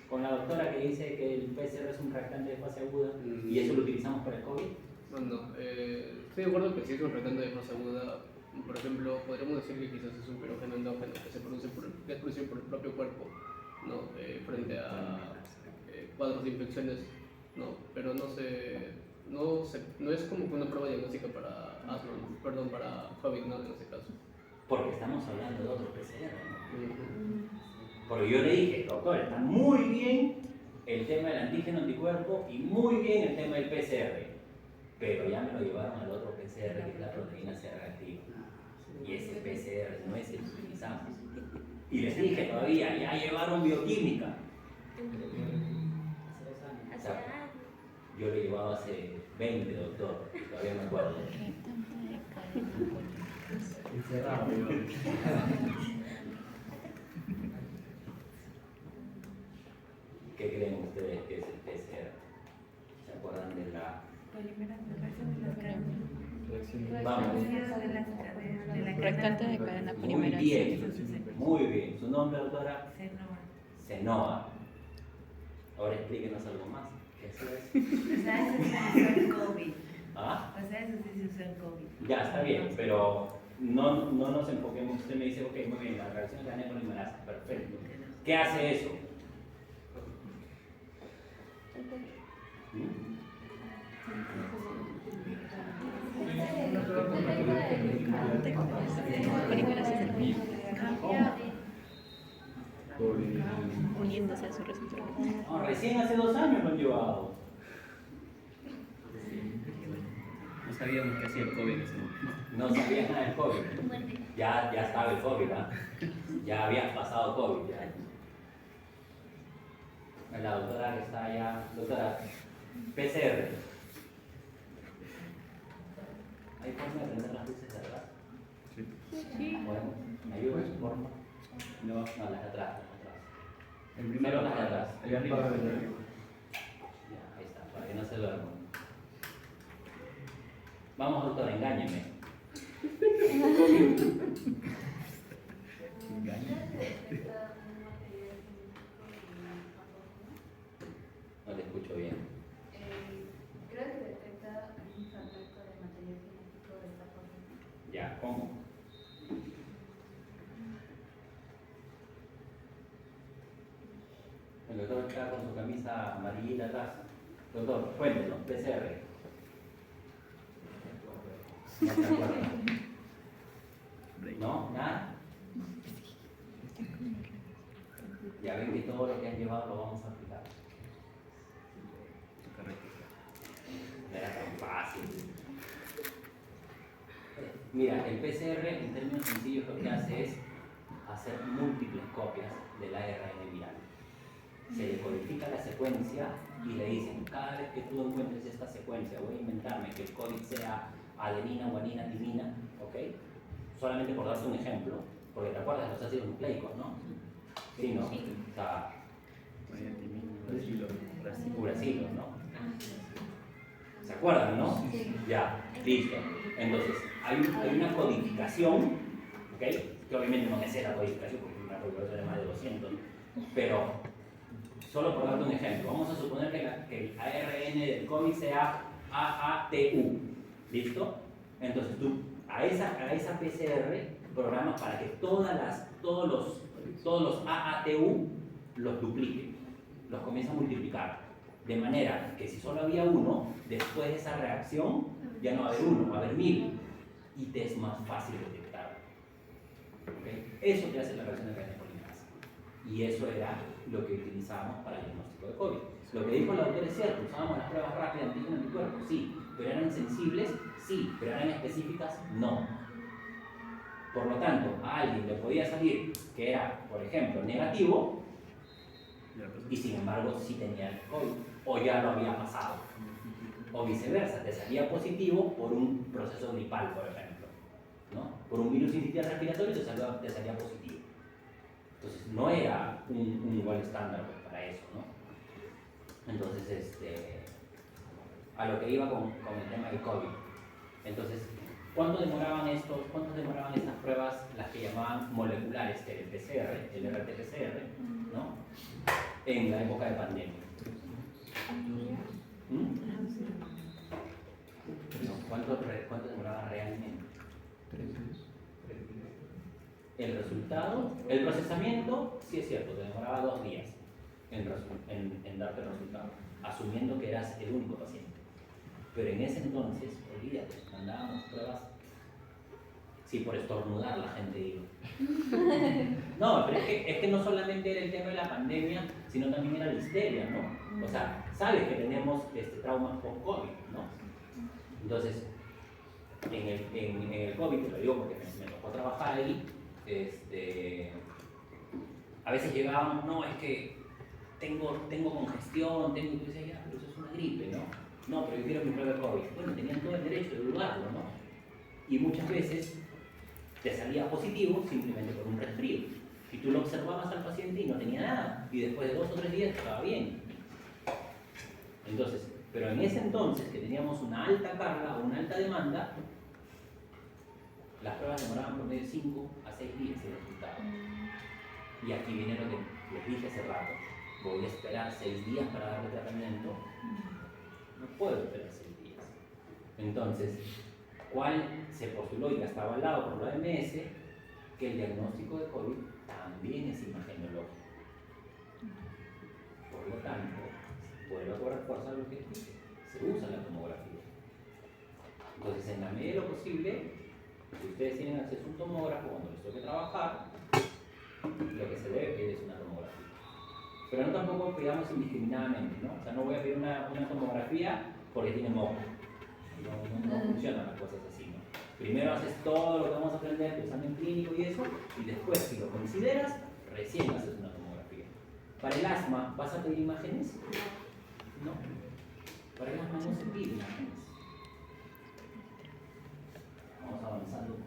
con la doctora que dice que el PCR es un reactante de fase aguda y eso lo utilizamos para el COVID? Bueno, estoy de acuerdo que si es un reactante de fase aguda, por ejemplo, podríamos decir que quizás es un pirógeno endógeno que se produce que es producido por el propio cuerpo, ¿no? Frente a cuadros de infecciones, ¿no? Pero no es como que una prueba diagnóstica para asma, perdón, para COVID, ¿no? En este caso. Porque estamos hablando de otro PCR, ¿no? Porque yo le dije, doctor, está muy bien el tema del antígeno anticuerpo y muy bien el tema del PCR, pero ya me lo llevaron al otro PCR, que es la proteína C reactiva. Y ese PCR no es el que utilizamos. Y les dije todavía, ya llevaron bioquímica. O sea, yo lo he llevado hace 20, doctor, todavía me acuerdo. Encerrado. ¿Qué creen ustedes que es el PCR? ¿Se acuerdan de la...? Vamos. Reactante de cadena Muy polimera. bien, muy bien. ¿Su nombre, doctora? Senoa. Ahora explíquenos algo más. ¿Qué es eso? O sea, eso se usó el COVID. ¿Ah? O sea, eso sí se usó el COVID. Ya, está bien, pero no nos enfoquemos. Usted me dice, ok, muy bien, la reacción de cadena polimerasa, perfecto. ¿Qué hace eso? Uniéndose a su receptor. No, recién hace 2 años lo han llevado. No sabíamos qué hacía el COVID en ese momento. No sabías nada del COVID. Ya estaba el COVID, ¿ah? Ya había pasado COVID. Ya. La doctora que está allá, doctora, PCR. ¿Hay forma de prender las luces de atrás? Sí. Bueno, ¿me ayudas, por favor? No. No, las de atrás, El primero las de atrás. Allá arriba. Ya, ahí está, para que no se duerman. Vamos, doctor, engáñeme. No te escucho bien. Creo que detecta un fragmento de material genético de esta forma. Ya, ¿cómo? El doctor está con su camisa amarillita atrás. Doctor, cuéntenos, PCR. No se acuerda. ¿No? ¿Nada? Ya ven que todo lo que han llevado lo vamos a aplicar. No era tan fácil. Mira, el PCR en términos sencillos lo que hace es hacer múltiples copias del ARN viral. Se le codifica la secuencia y le dicen, cada vez que tú encuentres esta secuencia, voy a inventarme que el COVID sea adenina, guanina, timina, ¿ok? Solamente por darte un ejemplo, porque te acuerdas de los ácidos nucleicos, ¿no? Sí, ¿no? O sea, uracilos, ¿no? ¿Se acuerdan, no? Sí. Ya, listo. Entonces, hay una codificación, ¿ok? Que obviamente no me sé la codificación porque es una codificación de más de 200, pero solo por darte un ejemplo, vamos a suponer que el ARN del COVID sea AATU, ¿listo? Entonces tú a esa PCR programas para que todos los AATU los duplique, los comienza a multiplicar, de manera que si solo había uno, después de esa reacción ya no va a haber uno, va a haber 1000 y te es más fácil detectar. ¿Okay? Eso te hace la reacción de cadena polimerasa y eso era lo que utilizábamos para el diagnóstico de COVID. Lo que dijo la doctora es cierto, usábamos las pruebas rápidas de antígeno anticuerpo, sí, pero eran sensibles, sí, pero eran específicas, no. Por lo tanto, a alguien le podía salir que era, por ejemplo, negativo y sin embargo sí tenía el COVID o ya lo había pasado. O viceversa, te salía positivo por un proceso gripal, por ejemplo, ¿no? Por un virus sincitial respiratorio te salía positivo. Entonces no era un igual estándar para eso, ¿no? Entonces, a lo que iba con el tema del COVID. Entonces, ¿Cuánto demoraban estas pruebas, las que llamaban moleculares, el PCR, el RT-PCR, ¿no? En la época de pandemia? No, ¿cuánto demoraba realmente? 3 días. El resultado, el procesamiento, sí es cierto, te demoraba 2 días en darte el resultado, asumiendo que eras el único paciente. Pero en ese entonces, olvídate, mandábamos pruebas, sí, por estornudar la gente digo. No, pero es que no solamente era el tema de la pandemia, sino también era la histeria, ¿no? O sea, sabes que tenemos traumas post-COVID, ¿no? Entonces, en el COVID, te lo digo porque me tocó trabajar ahí, a veces llegábamos, no, es que tengo congestión, y tú dices, ya, pero eso es una gripe, ¿no? No, pero yo quiero mi prueba de COVID. Bueno, tenían todo el derecho de dudarlo, ¿no? Y muchas veces te salía positivo simplemente por un resfrío. Y tú lo observabas al paciente y no tenía nada. Y después de 2 o 3 días estaba bien. Entonces, pero en ese entonces, que teníamos una alta carga o una alta demanda, las pruebas demoraban por medio de 5 a 6 días el resultado. Y aquí viene lo que les dije hace rato. Voy a esperar 6 días para darle tratamiento. No puedo esperar 6 días. Entonces, ¿cuál se postuló y que está avalado por la OMS? Que el diagnóstico de COVID también es imagenológico. Por lo tanto, vuelvo a reforzar lo que dije, se usa la tomografía. Entonces, en la medida de lo posible, si ustedes tienen acceso a un tomógrafo cuando les toque trabajar, lo que se debe pedir es una tomografía. Pero no tampoco pidamos indiscriminadamente, ¿no? O sea, no voy a pedir una tomografía porque tiene moco. No funcionan las cosas así, ¿no? Primero haces todo lo que vamos a aprender, tu examen clínico y eso, y después, si lo consideras, recién haces una tomografía. Para el asma, ¿vas a pedir imágenes? No. Para el asma no se pide imágenes. Vamos avanzando.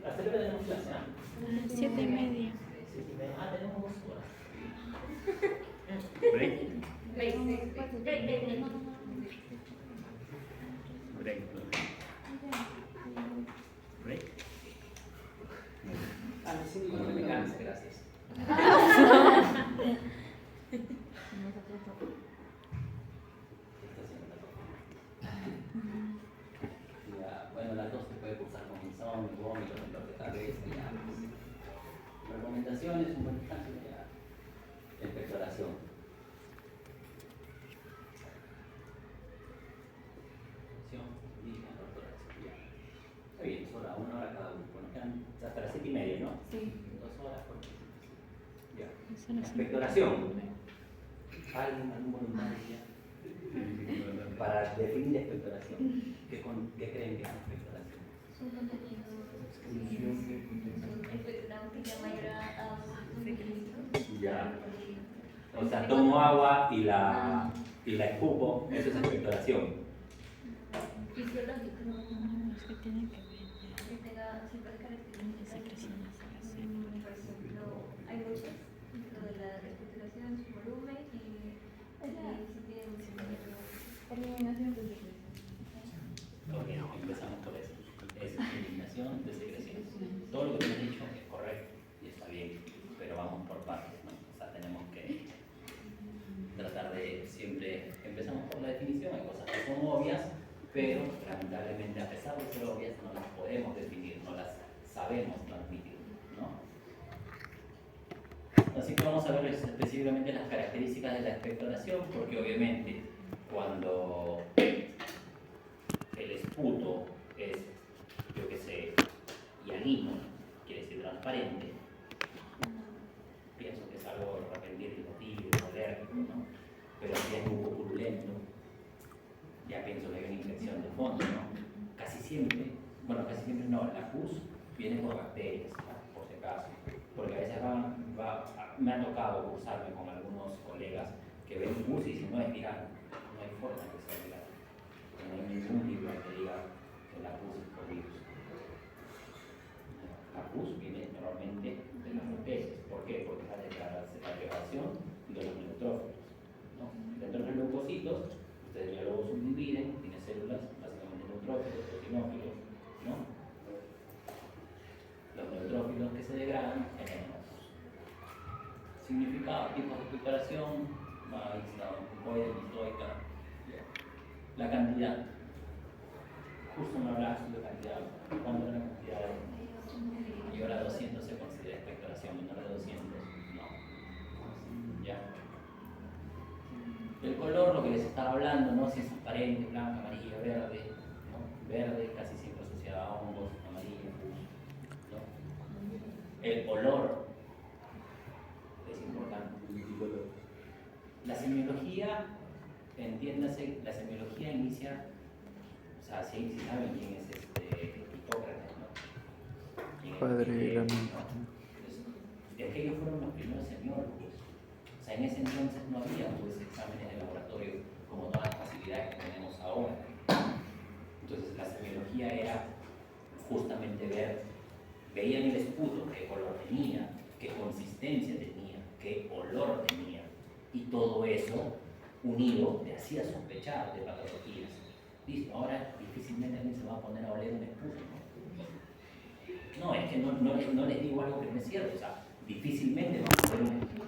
¿Hasta qué hora tenemos clase? 7:30. Ah, tenemos 2 horas. Break. Break. Break. Break. Bueno, me cansa, gracias. Ya, bueno, la tos se puede cursar con insomnio, vómitos, dolor de cabeza, ya. Recomendaciones, un buen cambio, ya. Expectoración. Está bien, es hora, 1 hora cada uno. Bueno, quedan hasta las 7:30, ¿no? Sí. 2 horas por ya. Eso no es Expectoración. ¿Alguien, algún voluntario ya? Para definir expectoración. ¿Qué creen que es expectoración? Son contenidos expectoramos que ya mayor a 1 mililitro. Ya. O sea, tomo agua y la escupo, eso es expectoración. Fisiológico. Es que tiene que ver Que tenga ciertas características. secreciones. Por ejemplo, hay muchas, dentro de la respiración, su volumen y si tiene Eliminación de secreción. Ok, empezamos por eso. Es eliminación de secreciones. Todo lo que hemos dicho es correcto y está bien, pero vamos por partes, ¿no? O sea, tenemos que tratar de siempre, empezamos por la definición, hay cosas que son obvias, pero lamentablemente a pesar de ser obvias no las podemos definir, no las sabemos transmitir, ¿no? Así que vamos a ver específicamente las características de la expectoración, porque obviamente cuando el esputo es, yo qué sé, hialino, quiere decir transparente, pienso que es algo de repente irritativo, alérgico, ¿no? Pero si es muy purulento, ya pienso que hay una infección de fondo, ¿no? Casi siempre no, la pus viene por bacterias, ¿no? Por si acaso, porque a veces me ha tocado cursarme con algunos colegas que ven pus y dicen, no es viral, no hay forma que sea viral, porque no hay ningún libro que diga que la pus es por virus. La pus viene normalmente de las bacterias. ¿Por qué? Porque es la degradación de los neutrófilos, ¿no? Dentro de los leucocitos clasificado tipos de expectoración, ahí está, cuboide, mistoica, la cantidad. Justo me hablabas de cantidad, ¿cuánto era la cantidad? Y ahora 200 se considera expectoración, menor de 200, no. Ya. El color, lo que les estaba hablando, ¿no? Si es transparente, blanca, amarilla, verde, ¿no? Verde casi siempre asociado a hongos, amarillo, ¿no? El olor es importante. La semiología, entiéndase, la semiología inicia, o sea, si saben quién es Hipócrates, ¿no? Padre de la mente. De que ellos fueron los primeros semiólogos. O sea, en ese entonces no había pues exámenes de laboratorio como todas las facilidades que tenemos ahora. Entonces la semiología era justamente ver, veían el esputo, qué color tenía, qué consistencia tenía, qué olor tenía, y todo eso unido te hacía sospechar de patologías. Listo, ahora difícilmente alguien se va a poner a oler un esputo, ¿no? No, es que no les digo algo que no es cierto, o sea, difícilmente van a oler un esputo.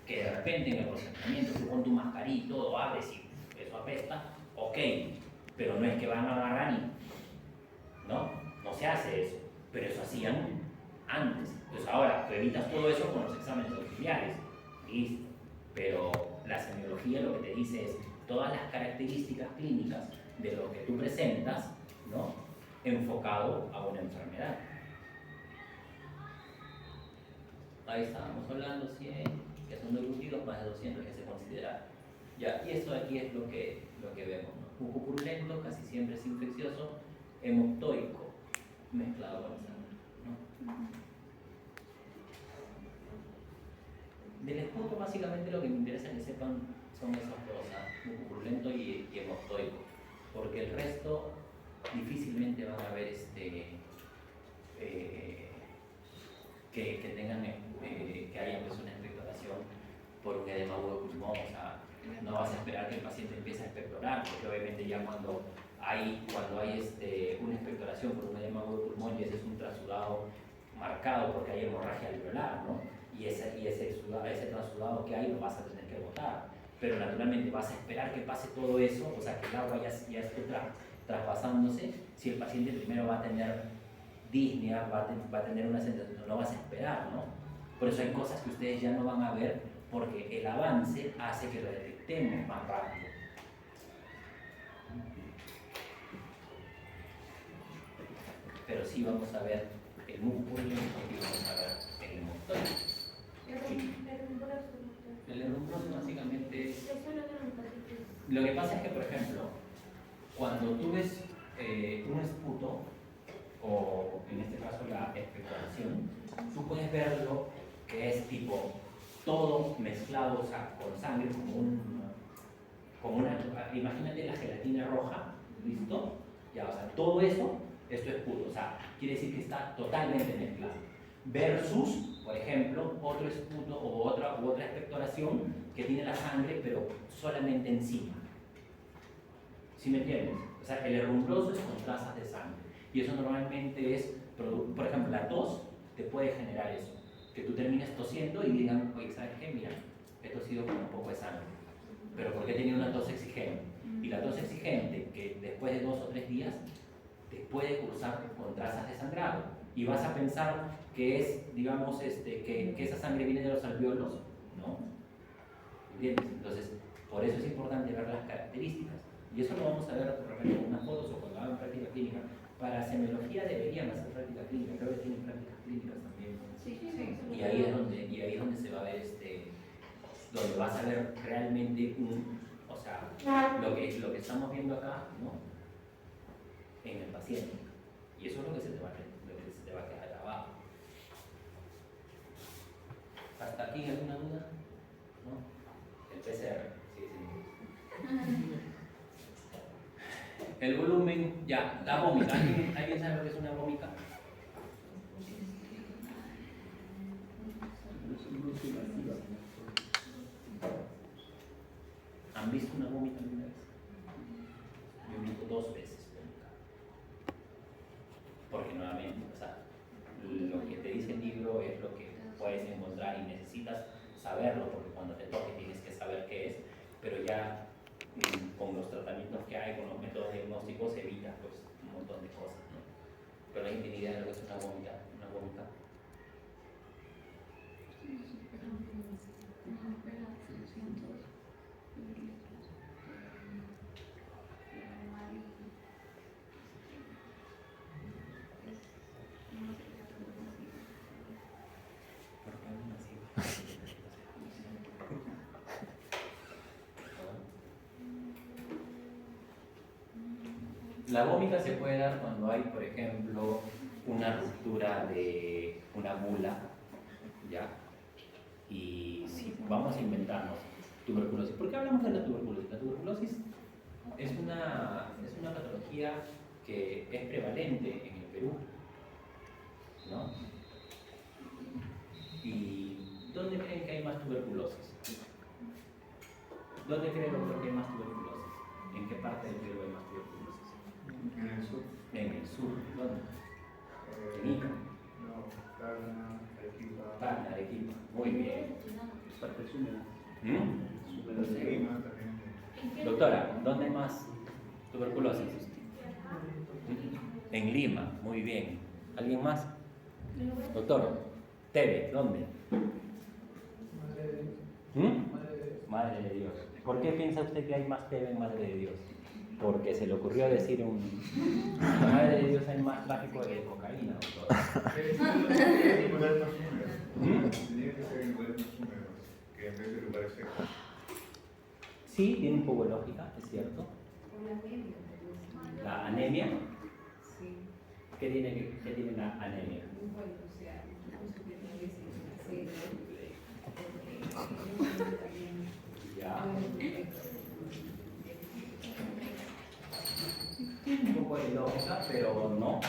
Que de repente en el procesamiento tú con tu mascarilla y todo abres y eso apesta, ok, pero no es que van a agarrar y no se hace eso, pero eso hacían antes. Entonces ahora tú evitas todo eso con los exámenes auxiliares, listo, pero la semiología lo que te dice es todas las características clínicas de lo que tú presentas, ¿no? Enfocado a una enfermedad. Ahí estábamos hablando 100, que son diluidos, más de 200 que se considera. Ya, y esto de aquí es lo que vemos, ¿no? Muco purulento, casi siempre es infeccioso, hemoptoico, mezclado con sangre, ¿no? Del esputo básicamente lo que me interesa que sepan son esas cosas, muco purulento y hemoptoico, porque el resto difícilmente van a ver que tengan que haya pues, una expectoración por un edema agudo de pulmón. O sea, no vas a esperar que el paciente empiece a expectorar, porque obviamente ya cuando hay una expectoración por un edema agudo de pulmón, y ese es un transudado marcado porque hay hemorragia alveolar, ¿no? Y ese transudado que hay lo vas a tener que botar, pero naturalmente vas a esperar que pase todo eso, o sea, que el agua ya esté traspasándose, si el paciente primero va a tener disnea, va a tener una sensación, no vas a esperar, ¿no? Por eso hay cosas que ustedes ya no van a ver, porque el avance hace que lo detectemos más rápido. Pero sí vamos a ver el músculo y vamos a ver el hemoptoico. El erumbroso básicamente es... Lo que pasa es que, por ejemplo, cuando tú ves un esputo, o en este caso la expectoración, tú puedes verlo que es tipo todo mezclado, o sea, con sangre, como una, imagínate la gelatina roja, ¿listo? Ya, o sea, todo eso es tu esputo, o sea, quiere decir que está totalmente mezclado. Versus, por ejemplo, otro esputo u otra expectoración que tiene la sangre, pero solamente encima. ¿Sí me entiendes? O sea, el erumbroso es con trazas de sangre. Y eso normalmente es, por ejemplo, la tos te puede generar eso. Que tú termines tosiendo y digan, oye, ¿sabes qué? Mira, he tosido con un poco de sangre. Pero porque he tenido una tos exigente. Y la tos exigente, que después de 2 o 3 días, te puede cursar con trazas de sangrado. Y vas a pensar que es, digamos, que esa sangre viene de los alvéolos, ¿no? ¿Entiendes? Entonces, por eso es importante ver las características. Y eso lo vamos a ver de repente en unas fotos o cuando hagan práctica clínica. Para semiología deberían hacer práctica clínica, creo que tienen prácticas clínicas también. Y ahí es donde se va a ver donde vas a ver realmente o sea, lo que estamos viendo acá, ¿no? En el paciente. Y eso es lo que se te va a quedar grabado. ¿Hasta aquí alguna duda? ¿No? El PCR, sí. El volumen, ya, la vómica. ¿Alguien sabe lo que es una vómica? ¿Han visto una vómica alguna vez? Yo he visto 2 veces vómica. Porque nuevamente, o sea, lo que te dice el libro es lo que puedes encontrar y necesitas saberlo, porque cuando te toque tienes que saber qué es, pero ya con los tratamientos que hay, con los métodos diagnósticos, se evita pues un montón de cosas, ¿no? Pero alguien tiene idea de lo que es una vómita. La vómita se puede dar cuando hay, por ejemplo, una ruptura de una gula, ¿ya? Y si vamos a inventarnos tuberculosis, ¿por qué hablamos de la tuberculosis? La tuberculosis es una patología que es prevalente en el Perú, ¿no? ¿Y dónde creen que hay más tuberculosis? ¿Dónde creen que hay más tuberculosis? ¿En qué parte del Perú hay más tuberculosis? En el sur. En el sur, ¿dónde? En Ica. No, Tacna, Arequipa. Tacna, Arequipa, muy bien. Partes húmedas. Lima también. Doctora, ¿dónde hay más tuberculosis? En Lima, muy bien. ¿Alguien más? Doctor, Teve, ¿dónde? Madre de Dios. ¿Por qué piensa usted que hay más Teve en Madre de Dios? Porque se le ocurrió decir en Madre de Dios hay más tráfico de cocaína, doctor. Tenía que ser en lugares más húmedos. Tenía que ser en lugares más húmedos que en vez de lugares secos. Sí, tiene un poco de lógica, es cierto. ¿La anemia? Sí. ¿Qué tiene la anemia? Bueno, o sea, Ya. Un poco de lógica, pero no.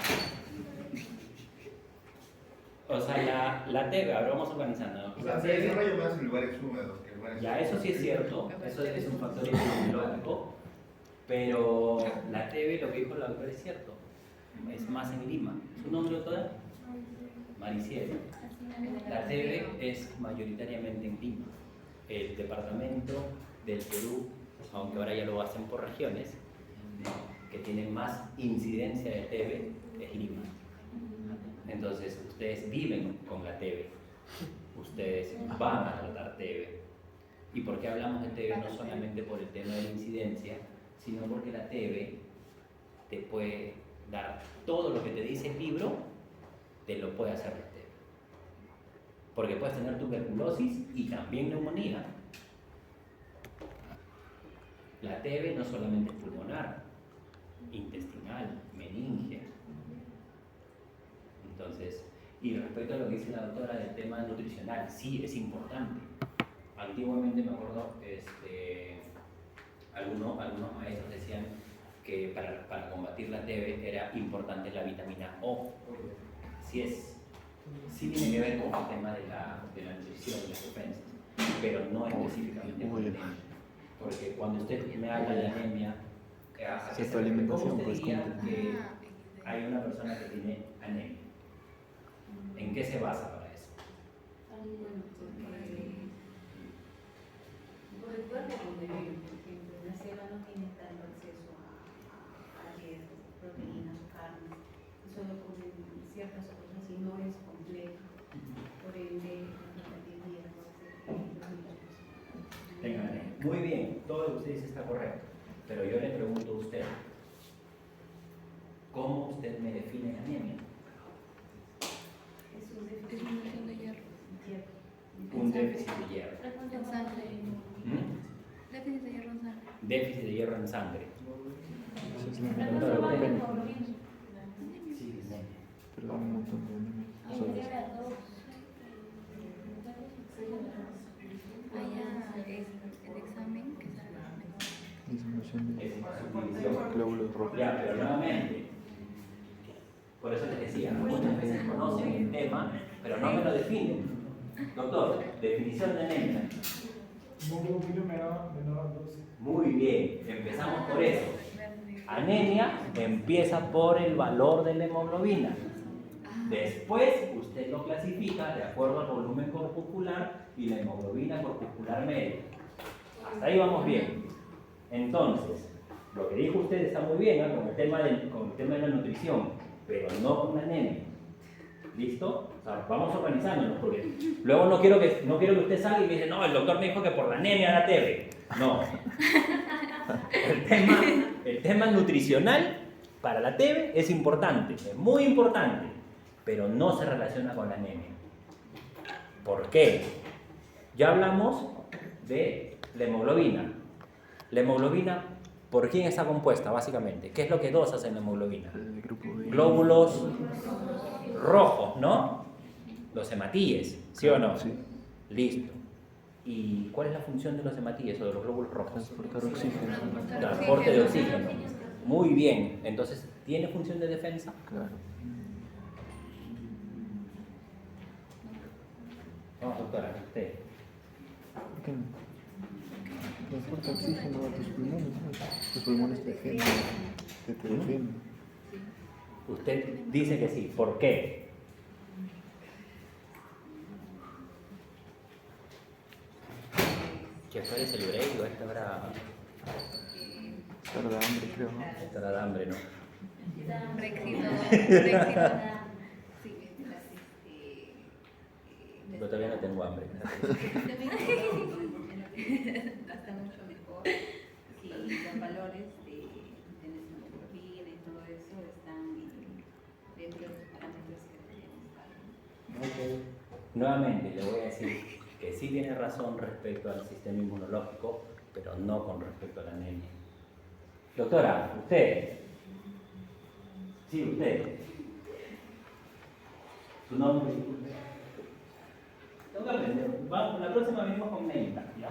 O sea, la TB, ahora vamos organizando. O sea, se desarrolla más en lugares húmedos que en lugares Ya, eso sí es cierto, eso es un factor epidemiológico, pero la TB, lo que dijo la doctora es cierto, es más en Lima. ¿Su nombre, doctora? Mariciel. La TB es mayoritariamente en Lima. El departamento del Perú, aunque ahora ya lo hacen por regiones, que tienen más incidencia de TB es Lima. Entonces, ustedes viven con la TB, ustedes van a tratar TB. ¿Y por qué hablamos de TB? No solamente por el tema de la incidencia, sino porque la TB te puede dar todo lo que te dice el libro, te lo puede hacer la TB. Porque puedes tener tuberculosis y también neumonía. La TB no solamente es pulmonar, intestinal, meningia. Entonces, y respecto a lo que dice la doctora del tema nutricional, sí, es importante. Antiguamente me acuerdo, algunos maestros decían que para combatir la TB era importante la vitamina O. Sí tiene que ver con el tema de la nutrición, de las defensas, pero no específicamente con anemia. Porque cuando usted me habla de anemia, tu alimentación, ¿cómo pues, usted diría que hay una persona que tiene anemia? ¿En qué se basa para eso? Bueno, por el cuerpo donde vive, por ejemplo, la selva no tiene tanto acceso a hierro, proteínas, carnes, solo comen ciertas cosas y no es completo. Por ende, la cantidad de hierro Tengan anemia. Muy bien, todo lo que usted dice está correcto, pero yo le pregunto a usted, ¿cómo usted me define anemia? Disminución de hierro. Un déficit de hierro. En sangre. Déficit de hierro en sangre. Déficit de hierro en sangre. Sí, anemia. Perdón, un montón de anemia. Allá es el examen que sale. Disminución de Es subdivisión. glóbulos rojos. Ya, pero nuevamente, por eso les decía, muchas veces conocen el tema, pero no me lo definen. Doctor, definición de anemia. Hemoglobina menor a 12. Muy bien, empezamos por eso. Anemia empieza por el valor de la hemoglobina. Después usted lo clasifica de acuerdo al volumen corpuscular y la hemoglobina corpuscular media. Hasta ahí vamos bien. Entonces, lo que dijo usted está muy bien, ¿no? con el tema de la nutrición, pero no con la anemia. ¿Listo? O sea, vamos organizándonos, porque luego no quiero que usted salga y me dice, no, el doctor me dijo que por la anemia era TB. No. El tema nutricional para la TB es importante, es muy importante, pero no se relaciona con la anemia. ¿Por qué? Ya hablamos de la hemoglobina. La hemoglobina, ¿por quién está compuesta básicamente? ¿Qué es lo que dosas en la hemoglobina? Glóbulos rojos, ¿no? Los hematíes, ¿sí o no? Sí. Listo. ¿Y cuál es la función de los hematíes o de los glóbulos rojos? Transportar oxígeno. Transporte de oxígeno. Muy bien. Entonces, ¿tiene función de defensa? Claro. No, doctora, usted. ¿Por qué no? Transporta oxígeno a tus pulmones, ¿no? Tus pulmones te defienden. Usted dice que sí. ¿Por qué? ¿Qué fue el celureiro? Esta era... Estar de hambre, creo, ¿no? Esta era de hambre, ¿no? Yo todavía no tengo hambre. Está mucho mejor si los valores de hemoglobina y todo eso están dentro de los parámetros que tenemos. Nuevamente le voy a decir que sí tiene razón respecto al sistema inmunológico, pero no con respecto a la anemia. Doctora, usted. Sí, usted. ¿Su nombre? Tengo que aprender. Vamos, la próxima venimos con menta, ¿ya?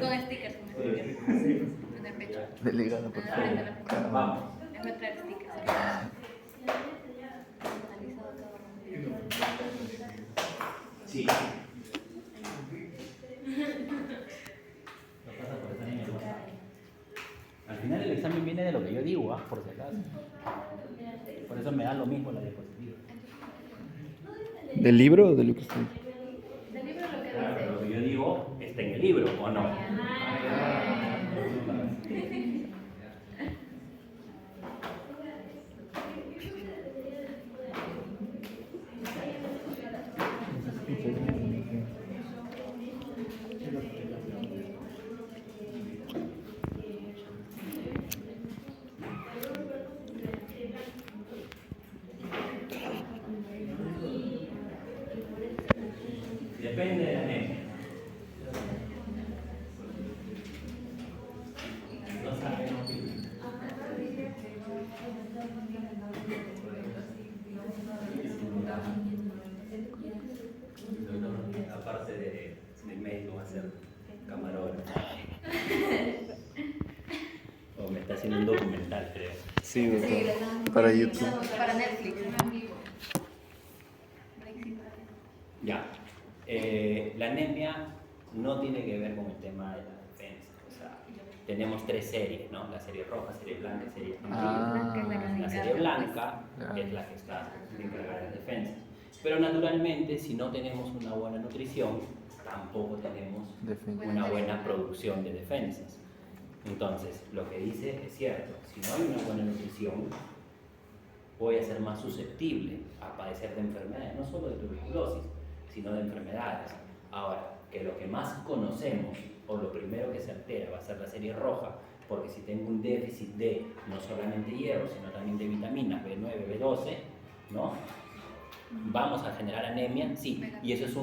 Con stickers, en el pecho. Delegada, por favor. Vamos. Es voy a traer stickers. Sí. Al final el examen viene de lo que yo digo, por si acaso. Por eso me da lo mismo la diapositiva. ¿Del libro o de lo que estoy? Del libro lo que Claro, dice. lo que yo digo está en el libro, ¿o no? Depende de la anemia. No sabe, no opina. Aparte de médico va a ser camarógrafo. O me está haciendo un documental, creo. Sí, doctor. Para YouTube. Para Netflix. Ya. La anemia no tiene que ver con el tema de la defensa. O sea, tenemos tres series, ¿no? La serie roja, serie blanca y serie amarilla. La serie blanca es la que está encargada de las defensas. Pero naturalmente, si no tenemos una buena nutrición, tampoco tenemos una buena producción de defensas. Entonces, lo que dice es cierto. Si no hay una buena nutrición, voy a ser más susceptible a padecer de enfermedades, no solo de tuberculosis, sino de enfermedades. Ahora, que lo que más conocemos o lo primero que se altera va a ser la serie roja, porque si tengo un déficit de no solamente hierro, sino también de vitaminas B9, B12, ¿no? Vamos a generar anemia, sí, y eso es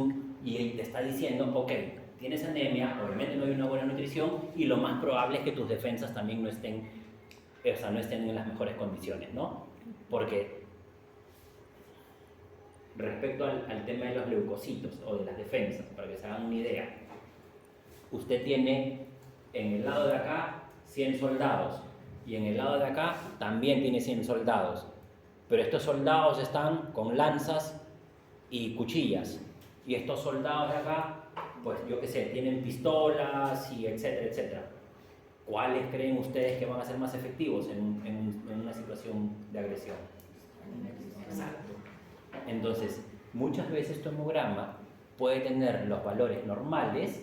y te está diciendo, ok, tienes anemia, obviamente no hay una buena nutrición y lo más probable es que tus defensas también no estén en las mejores condiciones, ¿no? Porque respecto al tema de los leucocitos o de las defensas, para que se hagan una idea, usted tiene en el lado de acá 100 soldados y en el lado de acá también tiene 100 soldados, pero estos soldados están con lanzas y cuchillas y estos soldados de acá, pues yo qué sé, tienen pistolas y etcétera, etcétera. ¿Cuáles creen ustedes que van a ser más efectivos en una situación de agresión? Exacto. Entonces, muchas veces tu hemograma puede tener los valores normales,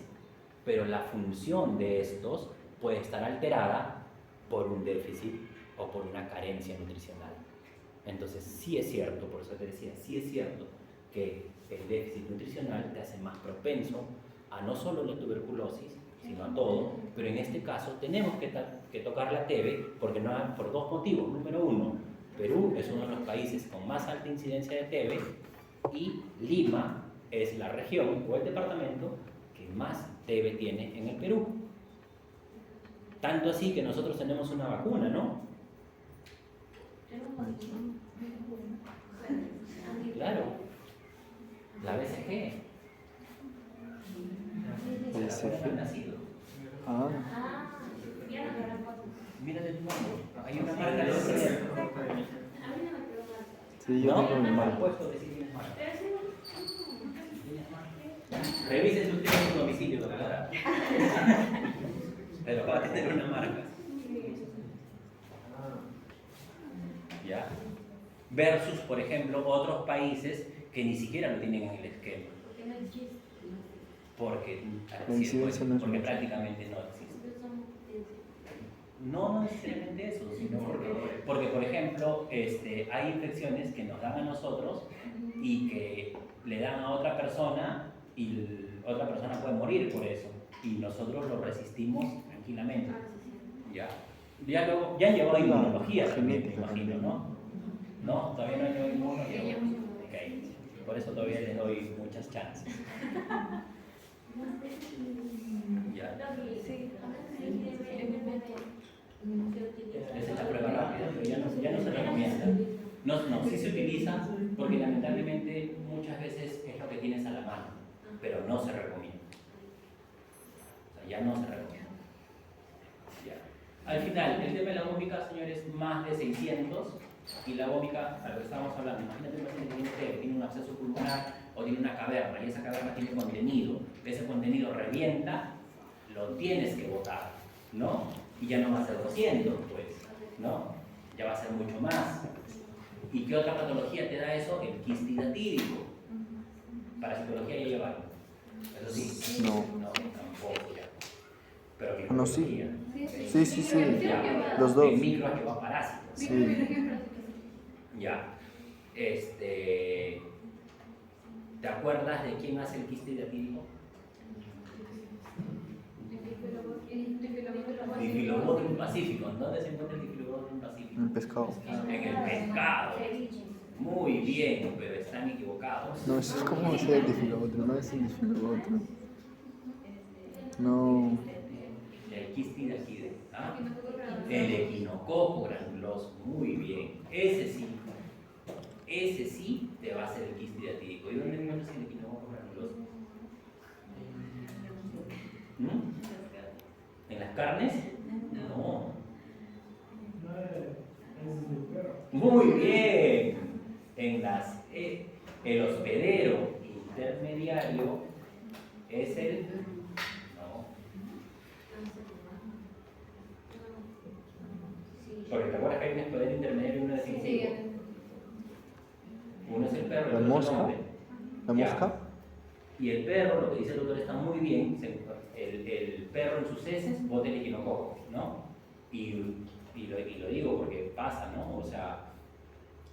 pero la función de estos puede estar alterada por un déficit o por una carencia nutricional. Entonces, sí es cierto, por eso te decía, sí es cierto que el déficit nutricional te hace más propenso a no solo la tuberculosis, sino a todo, pero en este caso tenemos que tocar la TB por dos motivos. Número uno, Perú es uno de los países con más alta incidencia de TB y Lima es la región o el departamento que más TB tiene en el Perú. Tanto así que nosotros tenemos una vacuna, ¿no? Claro, la BCG. Se la pone al nacido. Ah, Mírate tu mano, hay una marca de BCG. sí, yo ¿No? tengo mi Por mano. supuesto que sí tienes marca. Revise usted en su domicilio, doctora. Pero va a tener una marca. ¿Ya? Versus, por ejemplo, otros países que ni siquiera lo tienen en el esquema. Porque, La incidencia no es porque mucha. prácticamente no existe. No necesariamente eso, sino porque por ejemplo, hay infecciones que nos dan a nosotros y que le dan a otra persona y otra persona puede morir por eso y nosotros lo resistimos tranquilamente. Ya han llevado inmunología también, me imagino, ¿no? ¿No? ¿Todavía no han llevado inmunología? Ok. Por eso todavía les doy muchas chances. Ya. Esa es la prueba rápida, pero ya no se recomienda. No, sí se utiliza porque lamentablemente muchas veces es lo que tienes a la mano, pero no se recomienda. O sea, ya no se recomienda. Ya. Al final, el tema de la vómica, señores, más de 600 y la vómica, a lo que estábamos hablando, imagínate un paciente que tiene un absceso pulmonar o tiene una caverna y esa caverna tiene contenido, ese contenido revienta, lo tienes que botar, ¿no? Y ya no va a ser 200, pues, ¿no? Ya va a ser mucho más. ¿Y qué otra patología te da eso? El quiste hidatídico. Parasitología ya lleva. Eso sí. No. No, tampoco ya. Pero No, sí. microbiología. Sí. Ya. Los dos. El micro ha llevado parásitos. Sí. Ya. ¿Te acuerdas de quién hace el quiste hidatídico? Difilobotrium pacífico. ¿Dónde se encuentra el Difilobotrium pacífico? El pescado. En el pescado. Muy bien, pero están equivocados. No, eso es como ese difilobotro, no es el difilobotro. No. El quiste hidatídico. ¿Ah? El equinococo granuloso. Muy bien. Ese sí te va a hacer el quiste hidatídico. ¿Y dónde encuentras el equinococo granuloso? ¿En las carnes? No. Muy bien. El hospedero intermediario es el... No. Porque te acuerdas que hay un hospedero intermediario y uno definitivo. Uno es el perro y ¿La otro es el mosca? hombre. ¿La Ya. mosca? Y el perro, lo que dice el doctor está muy bien, el perro en sus heces bota el equinococo, ¿no? Y lo digo porque pasa, ¿no? O sea,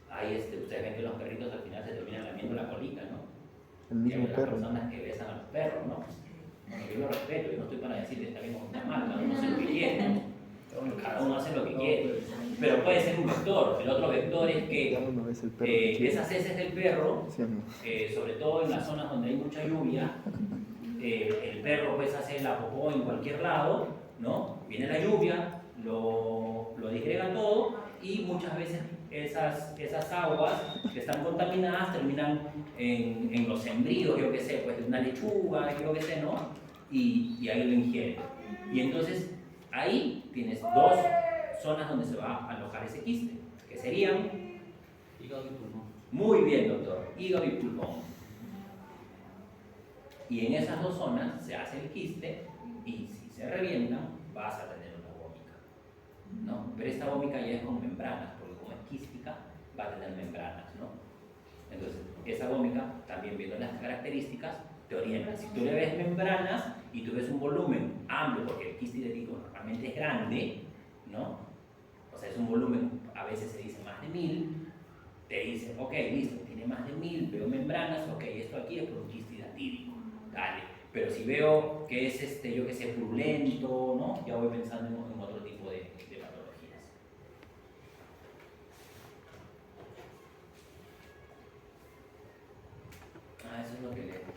ustedes ven que los perritos al final se terminan lamiendo la colita, ¿no? El Y hay mismo otras perro. personas que besan a los perros, ¿no? Bueno, yo lo respeto, yo no estoy para decirle está bien o está mal, cada uno hace lo que quiere, ¿no? Cada uno hace lo que quiere. Pero puede ser un vector. El otro vector es que Cada uno es el perro que quiere. esas heces del perro, Sí, amigo. sobre todo en las zonas donde hay mucha lluvia, el perro pues hace la popó en cualquier lado, ¿no? Viene la lluvia, lo disgrega todo y muchas veces esas aguas que están contaminadas terminan en los sembríos, yo qué sé, pues de una lechuga, yo qué sé, ¿no? Y ahí lo ingiere. Y entonces ahí tienes dos zonas donde se va a alojar ese quiste, que serían hígado y pulmón. Muy bien, doctor, hígado y pulmón. Y en esas dos zonas se hace el quiste y si se revientan vas a tener una vómica, ¿no? Pero esta vómica ya es con membranas, porque como es quística, va a tener membranas, ¿no? Entonces, esa gómica, también viendo las características, te orienta. Si tú le ves membranas y tú ves un volumen amplio, porque el quiste hidrético normalmente es grande, ¿no? O sea, es un volumen, a veces se dice más de 1000, te dice, ok, listo, tiene más de 1000, veo membranas, ok, esto aquí es por un quiste hidratídico, dale. Pero si veo que es, yo que sé, purulento, ¿no? Ya voy pensando en otro tipo de patologías. Eso es lo que leo.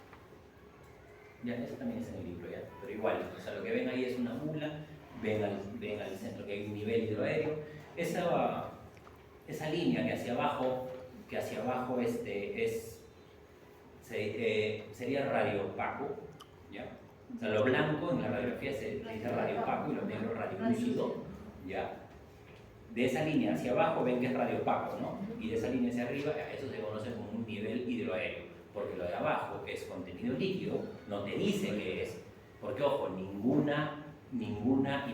Ya, eso también es en el libro, ya. Pero igual, o sea, lo que ven ahí es una mula, ven al centro que hay un nivel hidroaéreo. Esa línea que hacia abajo sería radio opaco, ¿ya? O sea, lo blanco en la radiografía se dice radio opaco y lo negro radio lúcido, ¿ya? De esa línea hacia abajo ven que es radio opaco, ¿no? Y de esa línea hacia arriba, eso se conoce como un nivel hidroaéreo, porque lo de abajo es contenido líquido, no te dice qué es, porque ojo, ninguna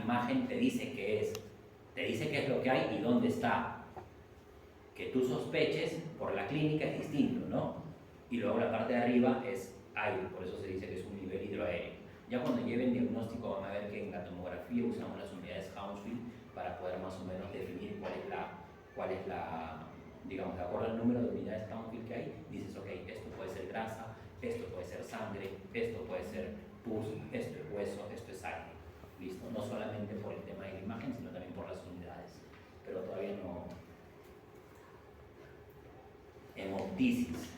imagen te dice qué es, te dice qué es lo que hay y dónde está. Que tú sospeches por la clínica es distinto, ¿no? Y luego la parte de arriba es aire, por eso se dice que es un nivel hidroaéreo. Ya cuando lleven diagnóstico van a ver que en la tomografía usamos las unidades Hounsfield para poder más o menos definir cuál es la digamos, de acuerdo al número de unidades Hounsfield que hay, dices, ok, esto puede ser grasa, esto puede ser sangre, esto puede ser pus, esto es hueso, esto es aire. ¿Listo? No solamente por el tema de la imagen, sino también por las unidades. Pero todavía no. Hemoptisis.